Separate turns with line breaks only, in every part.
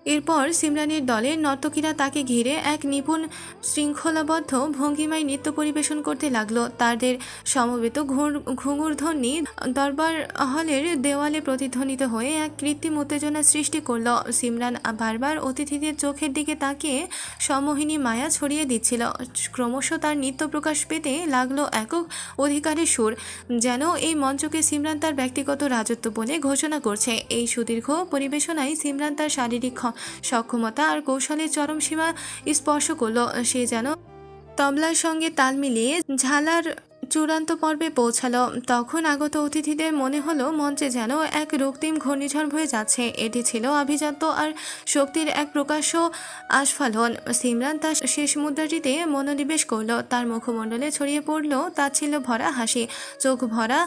এরপর সিমরানের দলের নর্তকীরা তাকে ঘিরে এক নিপুণ শৃঙ্খলাবদ্ধ ভঙ্গিমায় নৃত্য পরিবেশন করতে লাগলো। তাদের সমবেত ঘুঙুর ধ্বনি দরবার হলের দেওয়ালে প্রতিধ্বনিত হয়ে এক কৃত্রিম উত্তেজনা সৃষ্টি করলো। সিমরান বারবার অতিথিদের চোখের দিকে তাকিয়ে সমোহিনী মায়া ছড়িয়ে দিচ্ছিল। ক্রমশ তার নৃত্য প্রকাশ পেতে লাগলো একক অধিকারের সুর, যেন এই মঞ্চকে সিমরান তার ব্যক্তিগত রাজত্ব বলে ঘোষণা করছে। এই সুদীর্ঘ পরিবেশনায় সিমরান তার শারীরিক সক্ষমতা আর কৌশলের চরম সীমা স্পর্শ করলো। সে যেন তবলার সঙ্গে তাল মিলিয়ে ঝালার চূড়ান্ত পর্বে পৌঁছালো। তখন আগত অতিথিদের মনে হলো মঞ্চে যেন এক রক্তিম ঘূর্ণিঝড় বয়ে যাচ্ছে। এটি ছিল আভিজাত্য আর শক্তির এক প্রকাশ্য আস্ফালন। সিমরান তার শেষ মুদ্রাটিতে মনোনিবেশ করলো। তার মুখমণ্ডলে ছড়িয়ে পড়লো তাচ্ছিল্য ভরা হাসি। চোখ ভরা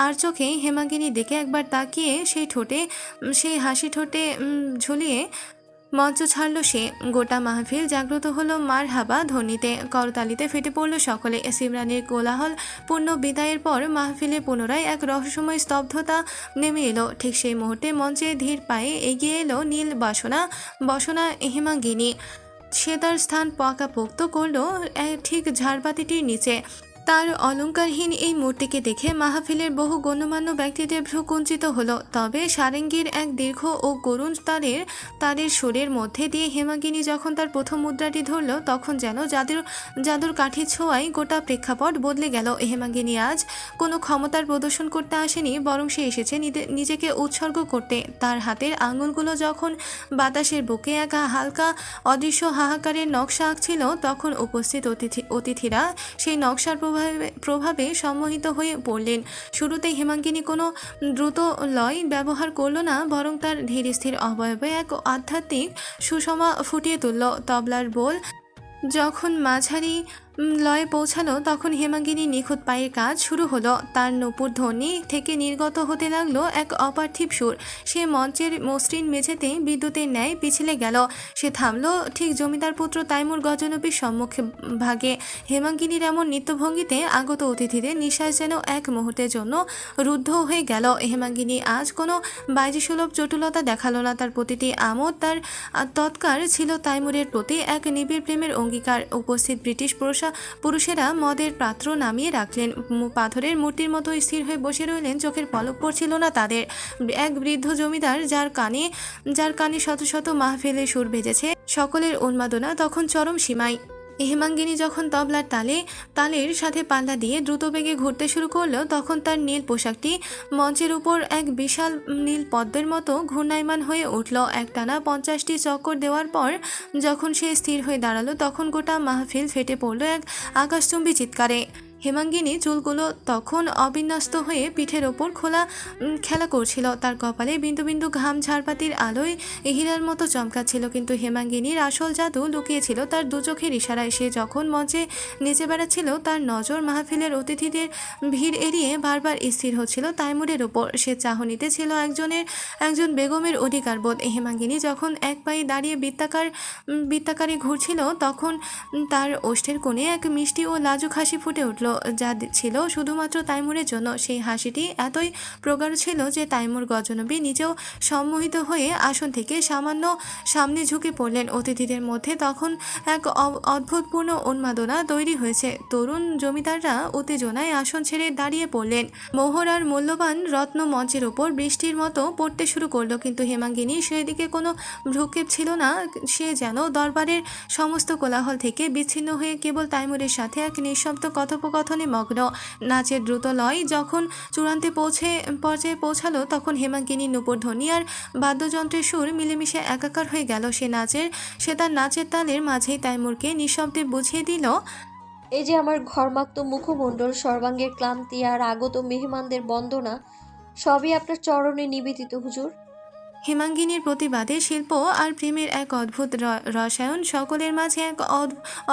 আর চোখে হেমাঙ্গিনীর দিকে একবার তাকিয়ে সেই হাসি ঠোঁটে ঝুলিয়ে মঞ্চ ছাড়ল সে। গোটা মাহফিল জাগ্রত হলো মার হাবা ধ্বনিতে, করতালিতে ফেটে পড়ল সকলে। সিমরানের কোলাহল পূর্ণ বিদায়ের পর মাহফিলে পুনরায় এক রহস্যময় স্তব্ধতা নেমে এলো। ঠিক সেই মুহূর্তে মঞ্চে ধীর পায়ে এগিয়ে এলো নীল বসনা হেমাঙ্গিনী। সে তার স্থান পাকাপোক্ত করলো ঠিক ঝাড়বাতিটির নিচে। তার অলঙ্কারহীন এই মূর্তিকে দেখে মাহফিলের বহু গণ্যমান্য ব্যক্তিদের ভ্রু কুঞ্চিত হলো। তবে সারেঙ্গীর এক দীর্ঘ ও করুণ তারের সুরের মধ্যে দিয়ে হেমাঙ্গিনী যখন তার প্রথম মুদ্রাটি ধরল, তখন যেন জাদুর কাঠির ছোঁয়ায় গোটা প্রেক্ষাপট বদলে গেল। হেমাঙ্গিনী আজ কোনো ক্ষমতার প্রদর্শন করতে আসেনি, বরং সে এসেছে নিজেকে উৎসর্গ করতে। তার হাতের আঙুলগুলো যখন বাতাসের বুকে এক হালকা অদৃশ্য হাহাকারের নকশা আঁকছিল, তখন উপস্থিত অতিথিরা সেই নকশার প্রভাবে সম্মোহিত হয়ে পড়লেন। শুরুতে হেমাঙ্গিনী কোনো দ্রুত লয় ব্যবহার করল না, বরং তার ধীর স্থির অবয়বে এক আধ্যাত্মিক সুষমা ফুটিয়ে তুলল। তবলার বোল যখন মাঝারি লয়ে পৌঁছালো, তখন হেমাঙ্গিনীর নিখুঁত পায়ের কাজ শুরু হলো। তার নূপুর ধ্বনি থেকে নির্গত হতে লাগলো এক অপার্থিব সুর। সে মঞ্চের মসৃণ মেঝেতে বিদ্যুতের ন্যায় পিছলে গেল। সে থামলো ঠিক জমিদার পুত্র তাইমুর গজনবীর সম্মুখে ভাগে। হেমাঙ্গিনীর এমন নৃত্যভঙ্গিতে আগত অতিথিদের নিঃশ্বাস যেন এক মুহূর্তের জন্য রুদ্ধ হয়ে গেল। হেমাঙ্গিনী আজ কোনো বাহ্যসুলভ চটুলতা দেখালো না। তার প্রতিটি আমোদ তার তৎকার ছিল তাইমুরের প্রতি এক নিবিড় প্রেমের অঙ্গীকার। উপস্থিত ব্রিটিশ পুরুষেরা মদের পাত্র নামিয়ে রাখলেন। পাথরের মূর্তির মতো স্থির হয়ে বসে রইলেন। চোখের পলক পড়ছিল না তাদের। এক বৃদ্ধ জমিদার যার কানে শত শত মাহফিলের সুর বেজেছে, সকলের উন্মাদনা তখন চরম সীমায়। হেমাঙ্গিনী যখন তবলার তালের সাথে পাল্লা দিয়ে দ্রুত বেগে ঘুরতে শুরু করলো, তখন তার নীল পোশাকটি মঞ্চের উপর এক বিশাল নীল পদ্মের মতো ঘূর্ণায়মান হয়ে উঠল। একটানা 50টি চক্কর দেওয়ার পর যখন সে স্থির হয়ে দাঁড়ালো, তখন গোটা মাহফিল ফেটে পড়ল এক আকাশচুম্বী চিৎকারে। হেমাঙ্গিনী চুলগুলো তখন অবিন্যস্ত হয়ে পিঠের ওপর খেলা করছিল। তার কপালে বিন্দু বিন্দু ঘাম ঝাড়বাতির আলোয় হীরার মতো চমকাচ্ছিল। কিন্তু হেমাঙ্গিনীর আসল জাদু লুকিয়েছিল তার দু চোখের ইশারায়। সে যখন মঞ্চে নেচে বেড়াচ্ছিল, তার নজর মাহফিলের অতিথিদের ভিড় এড়িয়ে বারবার স্থির হচ্ছিল তাইমুরের ওপর। সে চাহনিতে ছিল একজন বেগমের অধিকারবোধ। হেমাঙ্গিনী যখন এক পায়ে দাঁড়িয়ে বৃত্তাকারে ঘুরছিল, তখন তার ওষ্ঠের কোণে এক মিষ্টি ও লাজুক হাসি ফুটে উঠল, যা ছিল শুধুমাত্র তাইমুরের জন্য। সেই হাসিটি এতই প্রগাঢ় ছিল যে তাইমুর গজনবী নিজেও সম্মোহিত হয়ে আসন থেকে সামান্য সামনে ঝুঁকে পড়লেন। অতিথিদের মধ্যে তখন এক অদ্ভুতপূর্ণ উন্মাদনা তৈরি হয়েছে। তরুণ জমিদাররা উত্তেজনায় আসন ছেড়ে দাঁড়িয়ে পড়লেন। মোহর আর মূল্যবান রত্ন মঞ্চের ওপর বৃষ্টির মতো পড়তে শুরু করলো, কিন্তু হেমাঙ্গিনী সেদিকে কোনো ভ্রুক্ষেপ ছিল না। সে যেন দরবারের সমস্ত কোলাহল থেকে বিচ্ছিন্ন হয়ে কেবল তাইমুরের সাথে এক নিঃশব্দ কথোপকথনে মগ্ন। নাচের দ্রুত লয় যখন চূড়ান্তে পর্যায়ে পৌঁছালো, তখন হেমাঙ্গিনীর নূপুর ধ্বনি আর বাদ্যযন্ত্রের সুর মিলেমিশে একাকার হয়ে গেল। সে তার নাচের তালের মাঝেই তাইমুরকে নিঃশব্দে বুঝিয়ে দিল,
এই যে আমার ঘর্মাক্ত মুখমণ্ডল, সর্বাঙ্গের ক্লান্তি আর আগত মেহমানদের বন্দনা, সবই আপনার চরণে নিবেদিত হুজুর।
হেমাঙ্গিনীর প্রতিবাদে শিল্প আর প্রেমের এক অদ্ভুত রসায়ন সকলের মাঝে এক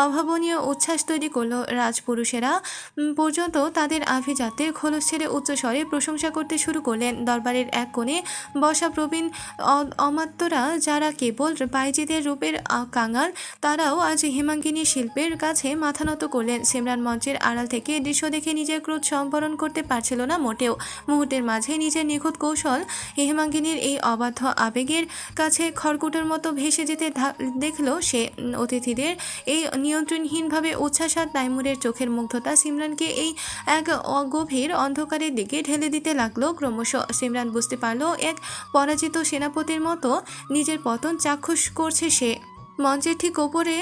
অভাবনীয় উচ্ছ্বাস তৈরি করলো। রাজপুরুষেরা পর্যন্ত তাদের আভিজাত্যের খোলস ছেড়ে উচ্চস্বরে প্রশংসা করতে শুরু করলেন। দরবারের এক কোণে বসা প্রবীণ অমাত্যরা, যারা কেবল বাইজিদের রূপের কাঙাল, তারাও আজ হেমাঙ্গিনীর শিল্পের কাছে মাথা নত করলেন। সিমরান মঞ্চের আড়াল থেকে দৃশ্য দেখে নিজের ক্রোধ সম্বরণ করতে পারছিল না মোটেও। মুহূর্তের মাঝে নিজের নিখুঁত কৌশল হেমাঙ্গিনীর এই অবাধ অবাধ্য আবেগের কাছে খড়কুটোর মতো ভেসে যেতে দেখলো সে। অতিথিদের এই নিয়ন্ত্রণহীনভাবে উচ্ছ্বাস আর তাইমুরের চোখের মুগ্ধতা সিমরানকে এই এক অগভীর অন্ধকারের দিকে ঢেলে দিতে লাগলো ক্রমশ। সিমরান বুঝতে পারলো এক পরাজিত সেনাপতির মতো নিজের পতন চাক্ষুষ করছে সে। মঞ্চের ঠিক ওপরে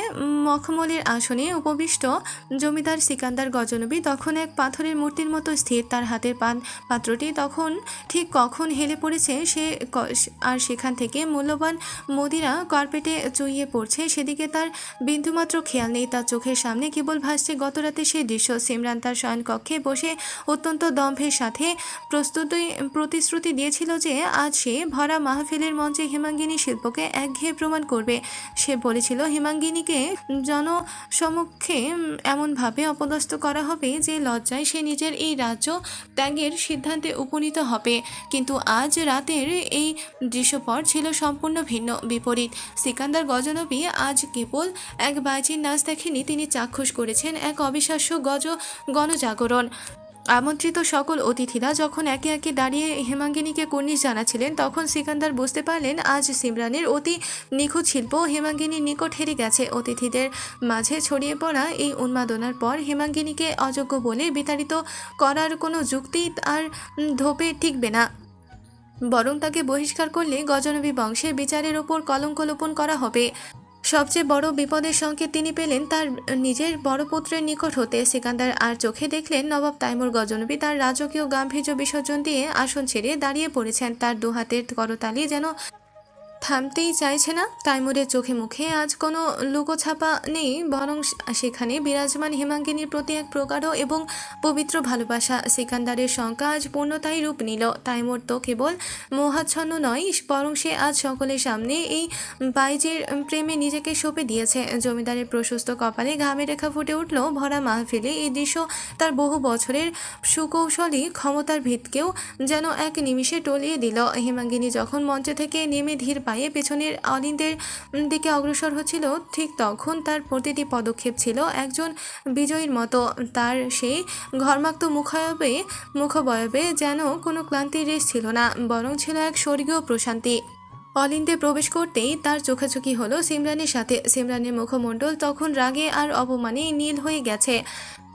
মখমলের আসনে উপবিষ্ট জমিদার সিকান্দার গজনবী তখন এক পাথরের মূর্তির মতো স্থির। তার হাতের পাত্রটি তখন ঠিক কখন হেলে পড়েছে সে আর সেখান থেকে মূল্যবান মদিরা কার্পেটে চুইয়ে পড়ছে সেদিকে তার বিন্দুমাত্র খেয়াল নেই। তার চোখের সামনে কেবল ভাসছে গতরাতে সেই দৃশ্য। সিমরান তার শয়নকক্ষে বসে অত্যন্ত দম্ভের সাথে প্রতিশ্রুতি দিয়েছিল যে আজ সে ভরা মাহফিলের মঞ্চে হেমাঙ্গিনী শিল্পকে একঘেয়ে প্রমাণ করবে। সে বলেছিল হেমাঙ্গিনীকে জনসমক্ষে এমনভাবে অপদস্থ করা হবে যে লজ্জায় সে নিজের এই রাজ্য ত্যাগের সিদ্ধান্তে উপনীত হবে। কিন্তু আজ রাতের এই দৃশ্যপট ছিল সম্পূর্ণ ভিন্ন, বিপরীত। সিকান্দার গজনবী আজ কেবল এক বাজির নাচ দেখেনি, তিনি চাক্ষুষ করেছেন এক অবিশ্বাস্য গণজাগরণ। আমন্ত্রিত সকল অতিথিরা যখন একে একে দাঁড়িয়ে হেমাঙ্গিনীকে কুর্নিশ জানাচ্ছিলেন তখন সিকান্দার বুঝতে পারলেন আজ সিমরানের অতি নিখুঁত শিল্প হেমাঙ্গিনীর নিকট হেরে গেছে। অতিথিদের মাঝে ছড়িয়ে পড়া এই উন্মাদনার পর হেমাঙ্গিনীকে অযোগ্য বলে বিতাড়িত করার কোনো যুক্তি আর ধোপে টিকবে না, বরং তাকে বহিষ্কার করলে গজনবী বংশের বিচারের ওপর কলঙ্ক লোপন করা হবে। সবচেয়ে বড় বিপদের সংকেত তিনি পেলেন তার নিজের বড় পুত্রের নিকট হতে। সিকান্দার আর চোখে দেখলেন নবাব তাইমুর গজনবী তার রাজকীয় গাম্ভীর্য বিসর্জন দিয়ে আসন ছেড়ে দাঁড়িয়ে পড়েছেন। তার দু হাতের করতালি যেন থামতেই চাইছে না। তাইমুরের চোখে মুখে আজ কোনো লুকোছাপা নেই, বরং সেখানে বিরাজমান হেমাঙ্গিনীর প্রতি এক প্রগাঢ় এবং পবিত্র ভালোবাসা। সিকান্দারের শঙ্কা আজ পূর্ণতাই রূপ নিল। তাইমুর তো কেবল মোহাচ্ছন্ন নয়, বরং সে আজ সকলের সামনে এই বাইজের প্রেমে নিজেকে সঁপে দিয়েছে। জমিদারের প্রশস্ত কপালে ঘামের রেখা ফুটে উঠল। ভরা মাহফিলে এই দৃশ্য তার বহু বছরের সুকৌশলী ক্ষমতার ভিতকেও যেন এক নিমিষে টলিয়ে দিল। হেমাঙ্গিনী যখন মঞ্চ থেকে নেমে ধীর পায়ে পেছনের অলিন্দের দিকে অগ্রসর হচ্ছিল ঠিক তখন তার প্রতিটি পদক্ষেপ ছিল একজন বিজয়ীর মতো। তার সেই ঘর্মাক্ত মুখবয়বে যেন কোনো ক্লান্তির রেশ ছিল না, বরং ছিল এক স্বর্গীয় প্রশান্তি। অলিন্দে প্রবেশ করতেই তার চোখাচোখি হলো সিমরানের সাথে। সিমরানের মুখমণ্ডল তখন রাগে আর অপমানে নীল হয়ে গেছে।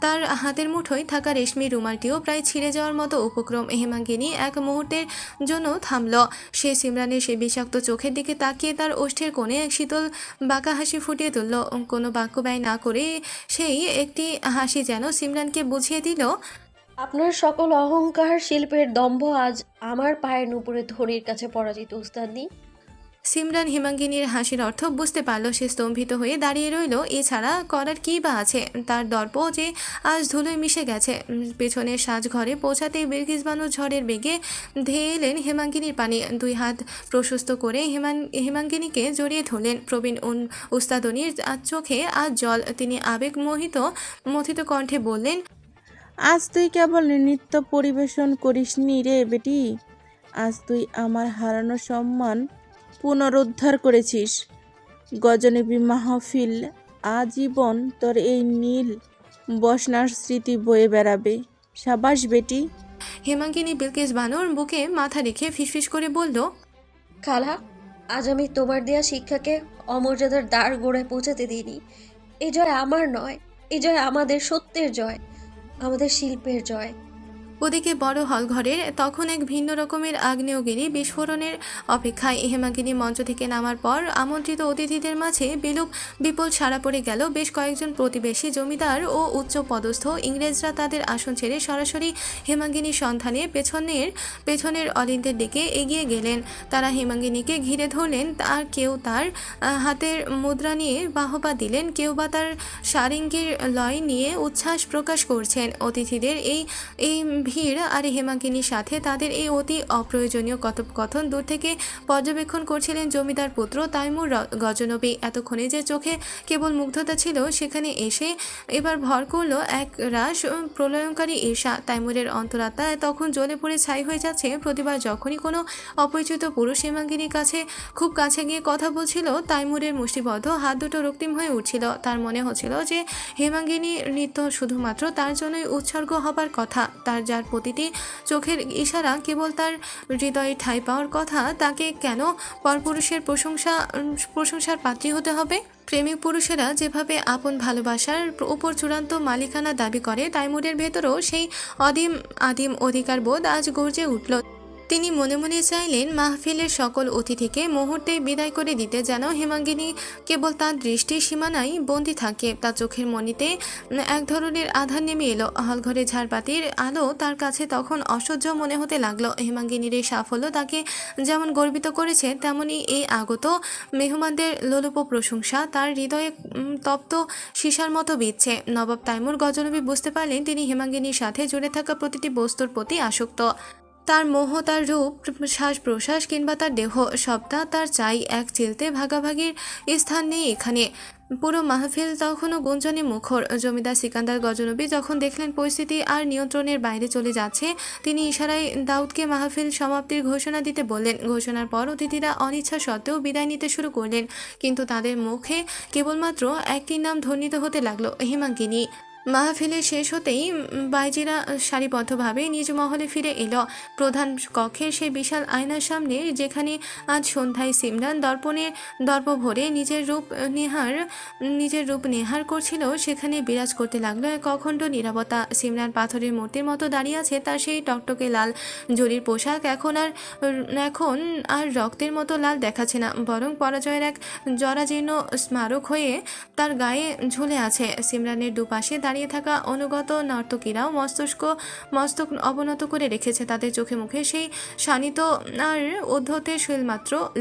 তার হাতের মুঠোয় থাকা রেশমি রুমালটিও প্রায় ছিঁড়ে যাওয়ার মতো উপক্রম। হেমাঙ্গিনী এক মুহূর্তের জন্য থামল। সে সিমরানের সেই বিষাক্ত চোখের দিকে তাকিয়ে তার ওষ্ঠের কোণে এক শীতল বাঁকা হাসি ফুটিয়ে তুলল। কোনো বাক্য ব্যয় না করে সেই একটি হাসি যেন সিমরানকে বুঝিয়ে দিল,
আপনার সকল অহংকার শিল্পের দম্ভ আজ আমার পায়ের নুপুরে ধনির কাছে পরাজিত উস্তাদি।
সিমরান হেমাঙ্গিনীর হাসির অর্থ বুঝতে পারল। সে স্তম্ভিত হয়ে দাঁড়িয়ে রইল। এছাড়া করার কী বা আছে? তার দর্প যে আজ ধুলোয় মিশে গেছে। পেছনের সাজঘরে পৌঁছাতেই বিলকিস বানু ঝড়ের বেগে ধেয়ে এলেন হেমাঙ্গিনীর পানে। দুই হাত প্রশস্ত করে হেমাঙ্গিনীকে জড়িয়ে ধরলেন। প্রবীণ উস্তাদনির চোখে আজ জল। তিনি আবেগ মথিত কণ্ঠে বললেন,
আজ তুই কেবল নৃত্য পরিবেশন করিসনি রে বেটি, আজ তুই আমার হারানো সম্মান পুনরুদ্ধার করেছিস। গজনবী মাহফিল আজীবন তোর এই নীল বসনার স্মৃতি বয়ে বেড়াবে। সাবাস বেটি।
হেমাঙ্গিনী বিলকিস বানুর বুকে মাথা রেখে ফিসফিস করে বলল,
খালা, আজ আমি তোমার দেয়া শিক্ষাকে অমর্যাদার দ্বার গোড়ায় পৌঁছাতে দিইনি। এ জয় আমার নয়, এ জয় আমাদের সত্যের জয়, আমাদের শিল্পের জয়।
ওদিকে বড় হলঘরের তখন এক ভিন্ন রকমের আগ্নেয়গিরি বিস্ফোরণের অপেক্ষায়। হেমাঙ্গিনী মঞ্চ থেকে নামার পর আমন্ত্রিত অতিথিদের মাঝে বিপুল সাড়া পড়ে গেল। বেশ কয়েকজন প্রতিবেশী জমিদার ও উচ্চ পদস্থ ইংরেজরা তাদের আসন ছেড়ে সরাসরি হেমাঙ্গিনীর সন্ধানে পেছনের অলিন্দের দিকে এগিয়ে গেলেন। তারা হেমাঙ্গিনীকে ঘিরে ধরলেন, আর কেউ তার হাতের মুদ্রা নিয়ে বাহবা দিলেন, কেউ বা তার সারেঙ্গের লয় নিয়ে উচ্ছ্বাস প্রকাশ করছেন। অতিথিদের এই ভিড় আর হেমাঙ্গিনীর সাথে তাদের এই অতি অপ্রয়োজনীয় কথোপকথন দূর থেকে পর্যবেক্ষণ করছিলেন জমিদার পুত্র তাইমুর গজনবী। এতক্ষণে যে চোখে কেবল মুগ্ধতা ছিল, সেখানে এসে এবার ভর করল এক রাস প্রলয়ঙ্কারী ঈর্ষা। তাইমুরের অন্তরাত্মা তখন জ্বলে পড়ে ছাই হয়ে যাচ্ছে। প্রতিবার যখনই কোনো অপরিচিত পুরুষ হেমাঙ্গিনীর খুব কাছে গিয়ে কথা বলছিল, তাইমুরের মুষ্টিবদ্ধ হাত দুটো রক্তিম হয়ে উঠছিল। তার মনে হচ্ছিল যে হেমাঙ্গিনী নৃত্য শুধুমাত্র তার জন্যই উৎসর্গ হবার কথা। তার যার তার প্রতিটি চোখের ইশারা কেবল তার হৃদয়ে ঠাঁই পাওয়ার কথা। তাকে কেন পরপুরুষের প্রশংসার পাত্রী হতে হবে? প্রেমিক পুরুষেরা যেভাবে আপন ভালোবাসার উপর চূড়ান্ত মালিকানা দাবি করে, তাইমুরের ভেতরেও সেই আদিম অধিকারবোধ আজ গর্জে উঠল। তিনি মনে মনে চাইলেন মাহফিলের সকল অতিথিকে মুহূর্তে বিদায় করে দিতে, যেন হেমাঙ্গিনী কেবল তার দৃষ্টির সীমানায় বন্দী থাকে। তার চোখের মণিতে এক ধরনের আধার নেমে এলো। হলঘরে ঝাড়বাতির আলো তার কাছে তখন অসহ্য মনে হতে লাগলো। হেমাঙ্গিনীর এই সাফল্য তাকে যেমন গর্বিত করেছে, তেমনি এই আগত মেহমানদের লোলুপ প্রশংসা তার হৃদয়ে তপ্ত সীসার মতো বিচ্ছে। নবাব তাইমুর গজনবী বুঝতে পারলেন তিনি হেমাঙ্গিনীর সাথে জুড়ে থাকা প্রতিটি বস্তুর প্রতি আসক্ত। তার মোহ, তার রূপ, শ্বাস প্রশ্বাস কিংবা তার দেহ, সবটা তার চাই। এক চিলতে ভাগাভাগির স্থান নেই এখানে। পুরো মাহফিল তখনও গুঞ্জনে মুখর। জমিদার সিকান্দার গজনবী যখন দেখলেন পরিস্থিতি আর নিয়ন্ত্রণের বাইরে চলে যাচ্ছে, তিনি ইশারায় দাউদকে মাহফিল সমাপ্তির ঘোষণা দিতে বললেন। ঘোষণার পর অতিথিরা অনিচ্ছা সত্ত্বেও বিদায় নিতে শুরু করলেন, কিন্তু তাদের মুখে কেবলমাত্র একটি নাম ধ্বনিত হতে লাগলো, হেমাঙ্গিনী। মাহফিলের শেষ হতেই বাইজিরা সারিবদ্ধভাবে নিজ মহলে ফিরে এলো। প্রধান কক্ষের সেই বিশাল আয়নার সামনে, যেখানে আজ সন্ধ্যায় সিমরান দর্প ভরে নিজের রূপ নেহার করছিল, সেখানে বিরাজ করতে লাগলো এক অখণ্ড নীরবতা। সিমরান পাথরের মূর্তির মতো দাঁড়িয়ে আছে। তার সেই টকটকে লাল জরির পোশাক এখন আর রক্তের মতো লাল দেখাচ্ছে না, বরং পরাজয়ের এক জরাজীর্ণ স্মারক হয়ে তার গায়ে ঝুলে আছে। সিমরানের দুপাশে দাঁড়িয়ে থাকা অনুগত নর্তকীরাও মস্তক অবনত করে রেখেছে। তাদের চোখে মুখে সেই শানিত আর উদ্ধতের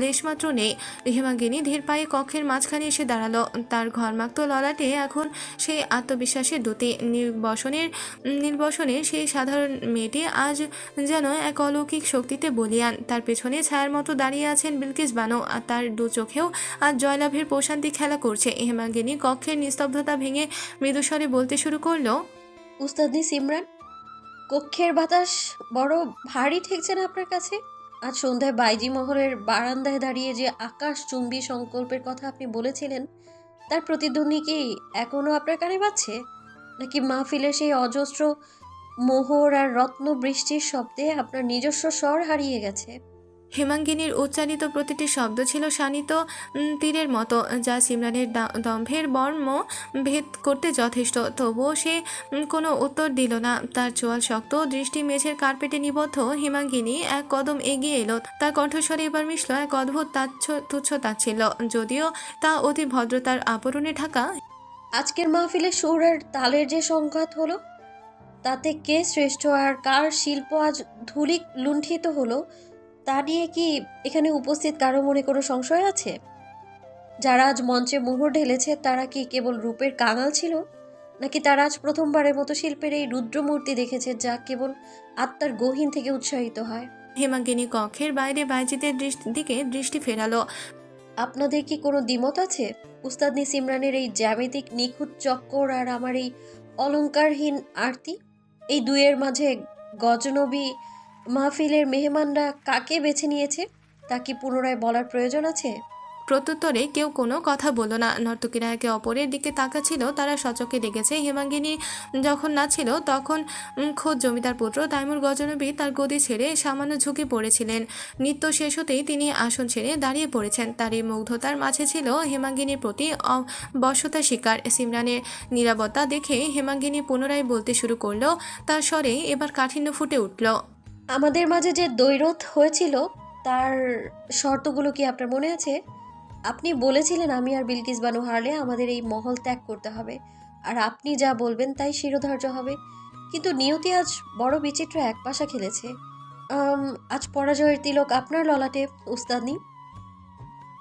লেশমাত্র নেই। হেমাঙ্গিনী ধীর পায়ে কক্ষের মাঝখানে এসে দাঁড়ালো। তার ঘরমাক্ত ললাটে এখন সেই আত্মবিশ্বাসের দ্যুতি। নির্বসনে সেই সাধারণ মেয়েটি আজ যেন এক অলৌকিক শক্তিতে বলিয়ান। তার পেছনে ছায়ার মতো দাঁড়িয়ে আছেন বিলকিস বানু, আর তার দু চোখেও আজ জয়লাভের প্রশান্তি খেলা করছে। হেমাঙ্গিনী কক্ষের নিস্তব্ধতা ভেঙে মৃদুস্বরে বলতে শুরু করলো,
উস্তাদনি সিমরান, কক্ষের বাতাস বড় ভারী ঠেকছে না আপনার কাছে? আজ সন্ধ্যায় বাইজি মহলের বারান্দায় দাঁড়িয়ে যে আকাশ চুম্বী সংকল্পের কথা আপনি বলেছিলেন, তার প্রতিধ্বনি কি এখনো আপনার কানে বাজছে? নাকি মাহফিলের সেই অজস্র মোহর আর রত্ন বৃষ্টির শব্দে আপনার নিজস্ব স্বর হারিয়ে গেছে?
হেমাঙ্গিনীর উচ্চারিত প্রতিটি শব্দ ছিল শানিত তীরের মতো, যা সিমরানের দম্ভের বর্ম ভেদ করতে যথেষ্ট। তবুও সে কোনো উত্তর দিল না। তার চোয়াল শক্ত, দৃষ্টি মেঝের কার্পেটে নিবদ্ধ। হেমাঙ্গিনী এক কদম এগিয়ে এলো। তার কণ্ঠস্বরে এবার মিশল এক অদ্ভুত তুচ্ছ তাচ্ছিল্য, যদিও তা অতি ভদ্রতার আবরণে ঢাকা।
আজকের মাহফিলে সুর আর তালের যে সংঘাত হলো, তাতে কে শ্রেষ্ঠ আর কার শিল্প আজ ধূলি লুণ্ঠিত হলো, তা নিয়ে কি এখানে উপস্থিত কারো মনে কোনো সংশয় আছে? যারা আজ মঞ্চে মোহর ঢেলেছে, তারা কি কেবল রূপের কাঙাল ছিল, নাকি তারা আজ প্রথমবারের মতো শিল্পের এই রুদ্রমূর্তি দেখেছে, যা কেবল আত্মার গহীন থেকে উৎসাহিত হয়?
হেমাঙ্গিনী কক্ষের বাইরে বাইজিদের দিকে দৃষ্টি ফেরালো।
আপনাদের কি কোনো দ্বিমত আছে? উস্তাদনি সিমরানের এই জ্যামিতিক নিখুঁত চক্কর আর আমার এই অলংকারহীন আরতি, এই দুয়ের মাঝে গজনবী মাহফিলের মেহমানরা কাকে বেছে নিয়েছে, তা কি পুনরায় বলার প্রয়োজন আছে?
প্রত্যুত্তরে কেউ কোনো কথা বলল না। নর্তকীরা একে অপরের দিকে তাকাচ্ছিল। তারা সচক্ষে দেখেছে হেমাঙ্গিনী যখন নাচছিল, তখন খোদ জমিদার পুত্র তাইমুর গজনবী তার গদি ছেড়ে সামান্য ঝুঁকে পড়েছিলেন। নৃত্য শেষ হতেই তিনি আসন ছেড়ে দাঁড়িয়ে পড়েছেন। তার এই মুগ্ধতার মাঝে ছিল হেমাঙ্গিনীর প্রতি বশ্যতার শিকার। সিমরানের নীরবতা দেখে হেমাঙ্গিনী পুনরায় বলতে শুরু করলো। তার স্বরে এবার কাঠিন্য ফুটে উঠল।
আমাদের মাঝে যে দ্বৈরথ হয়েছিল, তার শর্তগুলো কি আপনার মনে আছে? আপনি বলেছিলেন আমি আর বিলকিস বানু হারলে আমাদের এই মহল ত্যাগ করতে হবে, আর আপনি যা বলবেন তাই শিরোধার্য হবে। কিন্তু নিয়তি আজ বড় বিচিত্র একপাশা খেলেছে। আজ পরাজয়ের তিলক আপনার ললাটে, উস্তাদনি।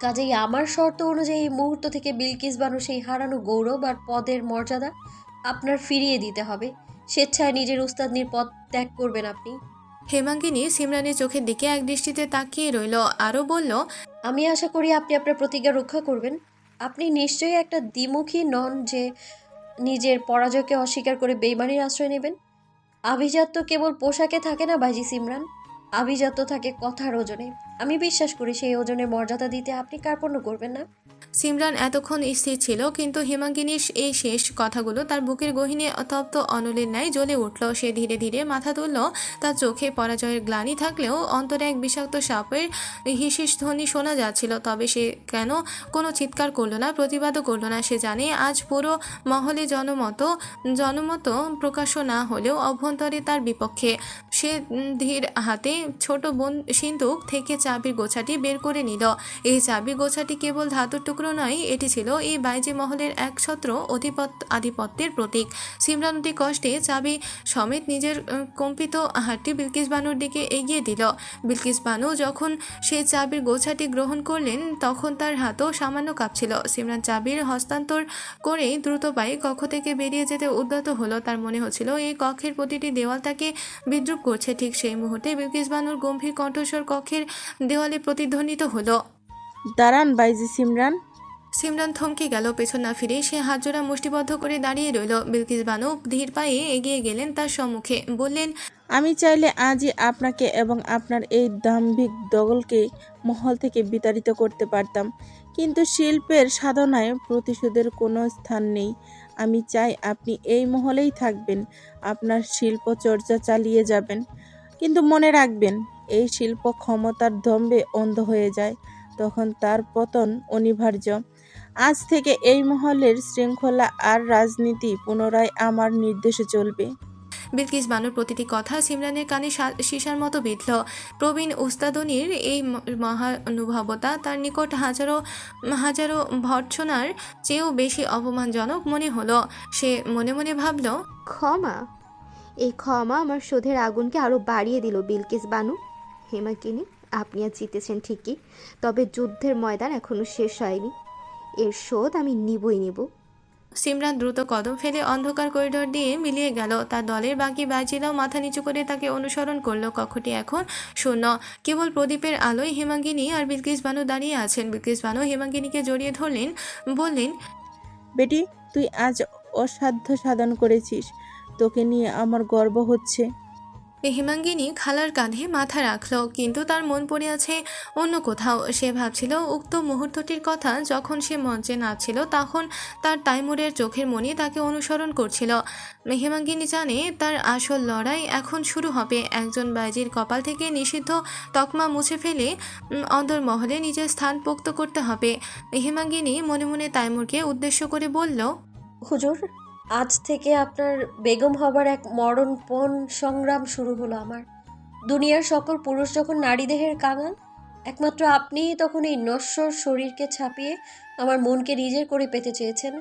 কাজেই আমার শর্ত অনুযায়ী এই মুহূর্ত থেকে বিলকিস বানু সেই হারানো গৌরব আর পদের মর্যাদা আপনার ফিরিয়ে দিতে হবে। স্বেচ্ছায় নিজের উস্তাদনির পদ ত্যাগ করবেন আপনি।
হেমাঙ্গিনী সিমরানের চোখের দিকে এক দৃষ্টিতে তাকিয়ে রইল, আরও বলল,
আমি আশা করি আপনি আপনার প্রতিজ্ঞা রক্ষা করবেন। আপনি নিশ্চয়ই একটা দ্বিমুখী নন যে নিজের পরাজয়কে অস্বীকার করে বেইমানির আশ্রয় নেবেন। আভিজাত্য কেবল পোশাকে থাকে না বাইজি সিমরান, আভিজাত্য থাকে কথার ওজনে। আমি বিশ্বাস করি সেই ওজনের মর্যাদা দিতে আপনি কার্পণ্য করবেন না।
সিমরান এতক্ষণ স্থির ছিল, কিন্তু হেমাঙ্গিনীর এই শেষ কথাগুলো তার বুকের গহীনে তপ্ত অনলের ন্যায় জ্বলে উঠল। সে ধীরে ধীরে মাথা তুলল। তার চোখে পরাজয়ের গ্লানি থাকলেও অন্তরে এক বিষাক্ত সাপের হিসিস ধ্বনি শোনা যাচ্ছিল। তবে সে কেন কোনো চিৎকার করলো না, প্রতিবাদও করলো না। সে জানে আজ পুরো মহলে জনমত প্রকাশ্য না হলেও অভ্যন্তরে তার বিপক্ষে। সে ধীর হাতে ছোট বোন সিন্দুক থেকে চাবির গোছাটি বের করে নিল। এই চাবি গোছাটি কেবল ধাতুর টুকরো নয়, এটি ছিল এই বাইজি মহলের একছত্র আধিপত্যের প্রতীক। সিমরান অতি কষ্টে চাবি সমেত নিজের কম্পিত হাতটি বিলকিস বানুর দিকে এগিয়ে দিল। বিলকিস বানু যখন সেই চাবির গোছাটি গ্রহণ করলেন, তখন তার হাতও সামান্য কাঁপছিল। সিমরান চাবির হস্তান্তর করেই দ্রুত পায়ে কক্ষ থেকে বেরিয়ে যেতে উদ্যত হলো। তার মনে হচ্ছিল এই কক্ষের প্রতিটি দেওয়াল তাকে বিদ্রুপ করছে। ঠিক সেই মুহূর্তে বিলকিস বানুর গম্ভীর কণ্ঠস্বর কক্ষের দেওয়ালে প্রতিধ্বনিত হলো।
দাঁড়ান বাইজি সিমরান।
সিমরান থমকে গেল। পেছন না ফিরে সে হাতজোড়া মুষ্টিবদ্ধ করে দাঁড়িয়ে রইল। বিলকিস বানু ধীর পায়ে এগিয়ে গেলেন তার সম্মুখে, বললেন,
আমি চাইলে আজই আপনাকে এবং আপনার এই দাম্ভিক দগলকে মহল থেকে বিতাড়িত করতে পারতাম, কিন্তু শিল্পের সাধনায় প্রতিশোধের কোনো স্থান নেই। আমি চাই আপনি এই মহলেই থাকবেন, আপনার শিল্প চর্চা চালিয়ে যাবেন, কিন্তু মনে রাখবেন, এই শিল্প ক্ষমতার দম্ভে অন্ধ হয়ে যায়, তখন তার পতন অনিবার্য। আজ থেকে এই মহলের শৃঙ্খলা আর রাজনীতি পুনরায় আমার নির্দেশে চলবে।
বিলকিস বানুর প্রতিটি কথা সিমরানের কানে সীসার মতো বিঁধল। প্রবীণ উস্তাদনির এই মহানুভবতা তার নিকট হাজারো হাজারো ভর্ৎসনার চেয়েও বেশি অপমানজনক মনে হলো। সে মনে মনে ভাবল,
ক্ষমা, এই ক্ষমা আমার শোধের আগুনকে আরও বাড়িয়ে দিল বিলকিস বানু। হেমাকিনী, আপনি আজ জিতেছেন ঠিকই, তবে যুদ্ধের ময়দান এখনো শেষ হয়নি। এর শোধ আমি নিবই নিব।
সিমরান দ্রুত কদম ফেলে অন্ধকার করিডোর দিয়ে মিলিয়ে গেল। তার দলের বাকি বাজিরাও মাথা নিচু করে তাকে অনুসরণ করলো। কক্ষটি এখন শূন্য, কেবল প্রদীপের আলোয় হেমাঙ্গিনী আর বিলকিস বানু দাঁড়িয়ে আছেন। বিলকিস বানু হেমাঙ্গিনীকে জড়িয়ে ধরলেন, বললেন,
বেটি, তুই আজ অসাধ্য সাধন করেছিস, তোকে নিয়ে আমার গর্ব হচ্ছে।
হেমাঙ্গিনী খালার কাঁধে মাথা রাখল, কিন্তু তার মন পড়ে আছে অন্য কোথাও। সে ভাবছিল উক্ত মুহূর্তটির কথা, যখন সে মঞ্চে নাচছিল, তখন তার তাইমুরের চোখের মনি তাকে অনুসরণ করছিল। হেমাঙ্গিনী জানে তার আসল লড়াই এখন শুরু হবে। একজন বাইজির কপাল থেকে নিষিদ্ধ তকমা মুছে ফেলে অন্দরমহলে নিজের স্থান পোক্ত করতে হবে। হেমাঙ্গিনী মনে মনে তাইমুরকে উদ্দেশ্য করে বলল,
হুজুর, আজ থেকে আপনার বেগম হবার এক মরণপণ সংগ্রাম শুরু হলো আমার। দুনিয়ার সকল পুরুষ যখন নারী দেহের কাঙাল, একমাত্র আপনিই তখন এই নশ্বর শরীরকে ছাপিয়ে আমার মনকে নিজের করে পেতে চেয়েছেন।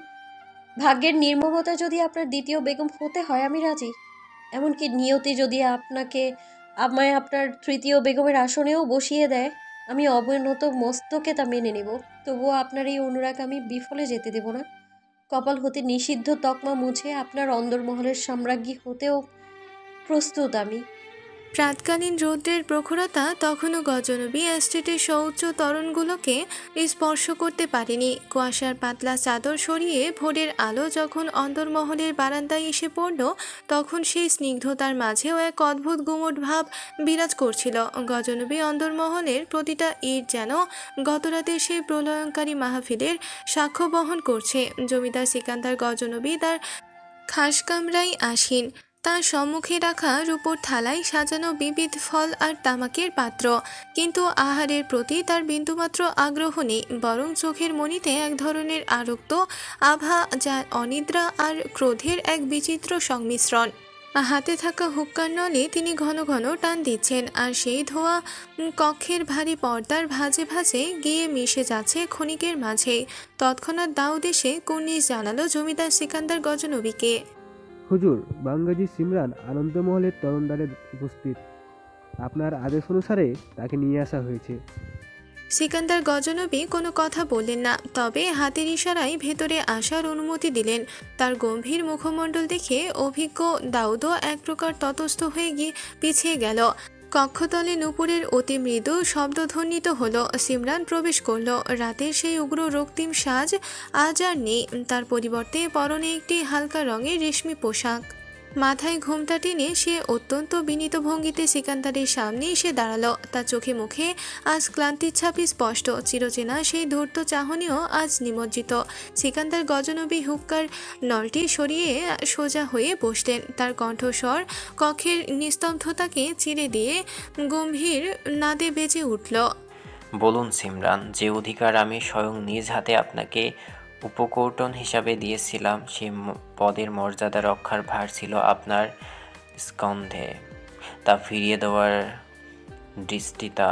ভাগ্যের নির্মমতা যদি আপনার দ্বিতীয় বেগম হতে হয়, আমি রাজি। এমনকি নিয়তি যদি আমায় আপনার তৃতীয় বেগমের আসনেও বসিয়ে দেয়, আমি অবনত মস্তকে তা মেনে নেব। তবুও আপনার এই অনুরাগ আমি বিফলে যেতে দেব না। কপাল হতে নিষিদ্ধ তকমা মুছে আপনার অন্দরমহলের সাম্রাজ্ঞী হতেও প্রস্তুত আমি।
প্রাতকালীন রৌদ্রের প্রখরতা তখনও গজনবী এস্টেটের সৌচ্চ তরণগুলোকে স্পর্শ করতে পারেনি। কুয়াশার পাতলা চাদর সরিয়ে ভোরের আলো যখন অন্দরমহলের বারান্দায় এসে পড়ল, তখন সেই স্নিগ্ধতার মাঝেও এক অদ্ভুত গুমট ভাব বিরাজ করছিল। গজনবী অন্দরমহলের প্রতিটা ইট যেন গতরাতের সেই প্রলয়ঙ্কারী মাহফিলের সাক্ষ্য বহন করছে। জমিদার সিকান্দার গজনবী তার খাস কামরায় আসীন, তার সম্মুখে রাখা রূপোর থালায় সাজানো বিবিধ ফল আর তামাকের পাত্র, কিন্তু আহারের প্রতি তার বিন্দুমাত্র আগ্রহ নেই। বরং চোখের মণিতে এক ধরনের আরক্ত আভা, যা অনিদ্রা আর ক্রোধের এক বিচিত্র সংমিশ্রণ। হাতে থাকা হুক্কার নলে তিনি ঘন ঘন টান দিচ্ছেন, আর সেই ধোঁয়া কক্ষের ভারী পর্দার ভাঁজে ভাঁজে গিয়ে মিশে যাচ্ছে ক্ষণিকের মাঝে। তৎক্ষণাৎ দাউদ এসে কুর্নিশ জানালো জমিদার সিকান্দার গজনবীকে।
হুজুর, বাঙ্গাজি সিমরান আনন্দমহলের তরণদ্বারে উপস্থিত। আপনার আদেশ অনুসারে তাকে নিয়ে আসা হয়েছে।
সিকান্দার গজনবী কোনো কথা বললেন না, তবে হাতের ইশারায় ভেতরে আসার অনুমতি দিলেন। তার গম্ভীর মুখমণ্ডল দেখে অভিজ্ঞ দাউদও এক প্রকার ততস্থ হয়ে গিয়ে পিছিয়ে গেল। কক্ষতলে নূপুরের অতি মৃদু শব্দধ্বনিত হলো। সিমরান প্রবেশ করল। রাতের সেই উগ্র রক্তিম সাজ আজ আর নেই, তার পরিবর্তে পরনে একটি হালকা রঙের রেশমি পোশাক। মাথায় ঘোমটা টেনে সে অত্যন্ত বিনীত ভঙ্গিতে সিকান্দারের সামনে এসে দাঁড়ালো। তার চোখে মুখে আজ ক্লান্তির ছাপই স্পষ্ট। চিরচেনা সেই ধূর্ত চাহনিও আজ নিমজ্জিত। সিকান্দার গজনবী হুক্কার নলটি সরিয়ে সোজা হয়ে বসলেন। তার কণ্ঠস্বর কক্ষের নিস্তব্ধতাকে চিরে দিয়ে গম্ভীর নাদে বেজে উঠল।
বলুন সিমরান, যে অধিকার আমি স্বয়ং নিজ হাতে আপনাকে উপকৌটন হিসাবে দিয়েছিলাম, সেই পদের মর্যাদা রক্ষার ভার ছিল আপনার স্কন্ধে। তা ফিরিয়ে দেওয়ার দৃষ্টিতা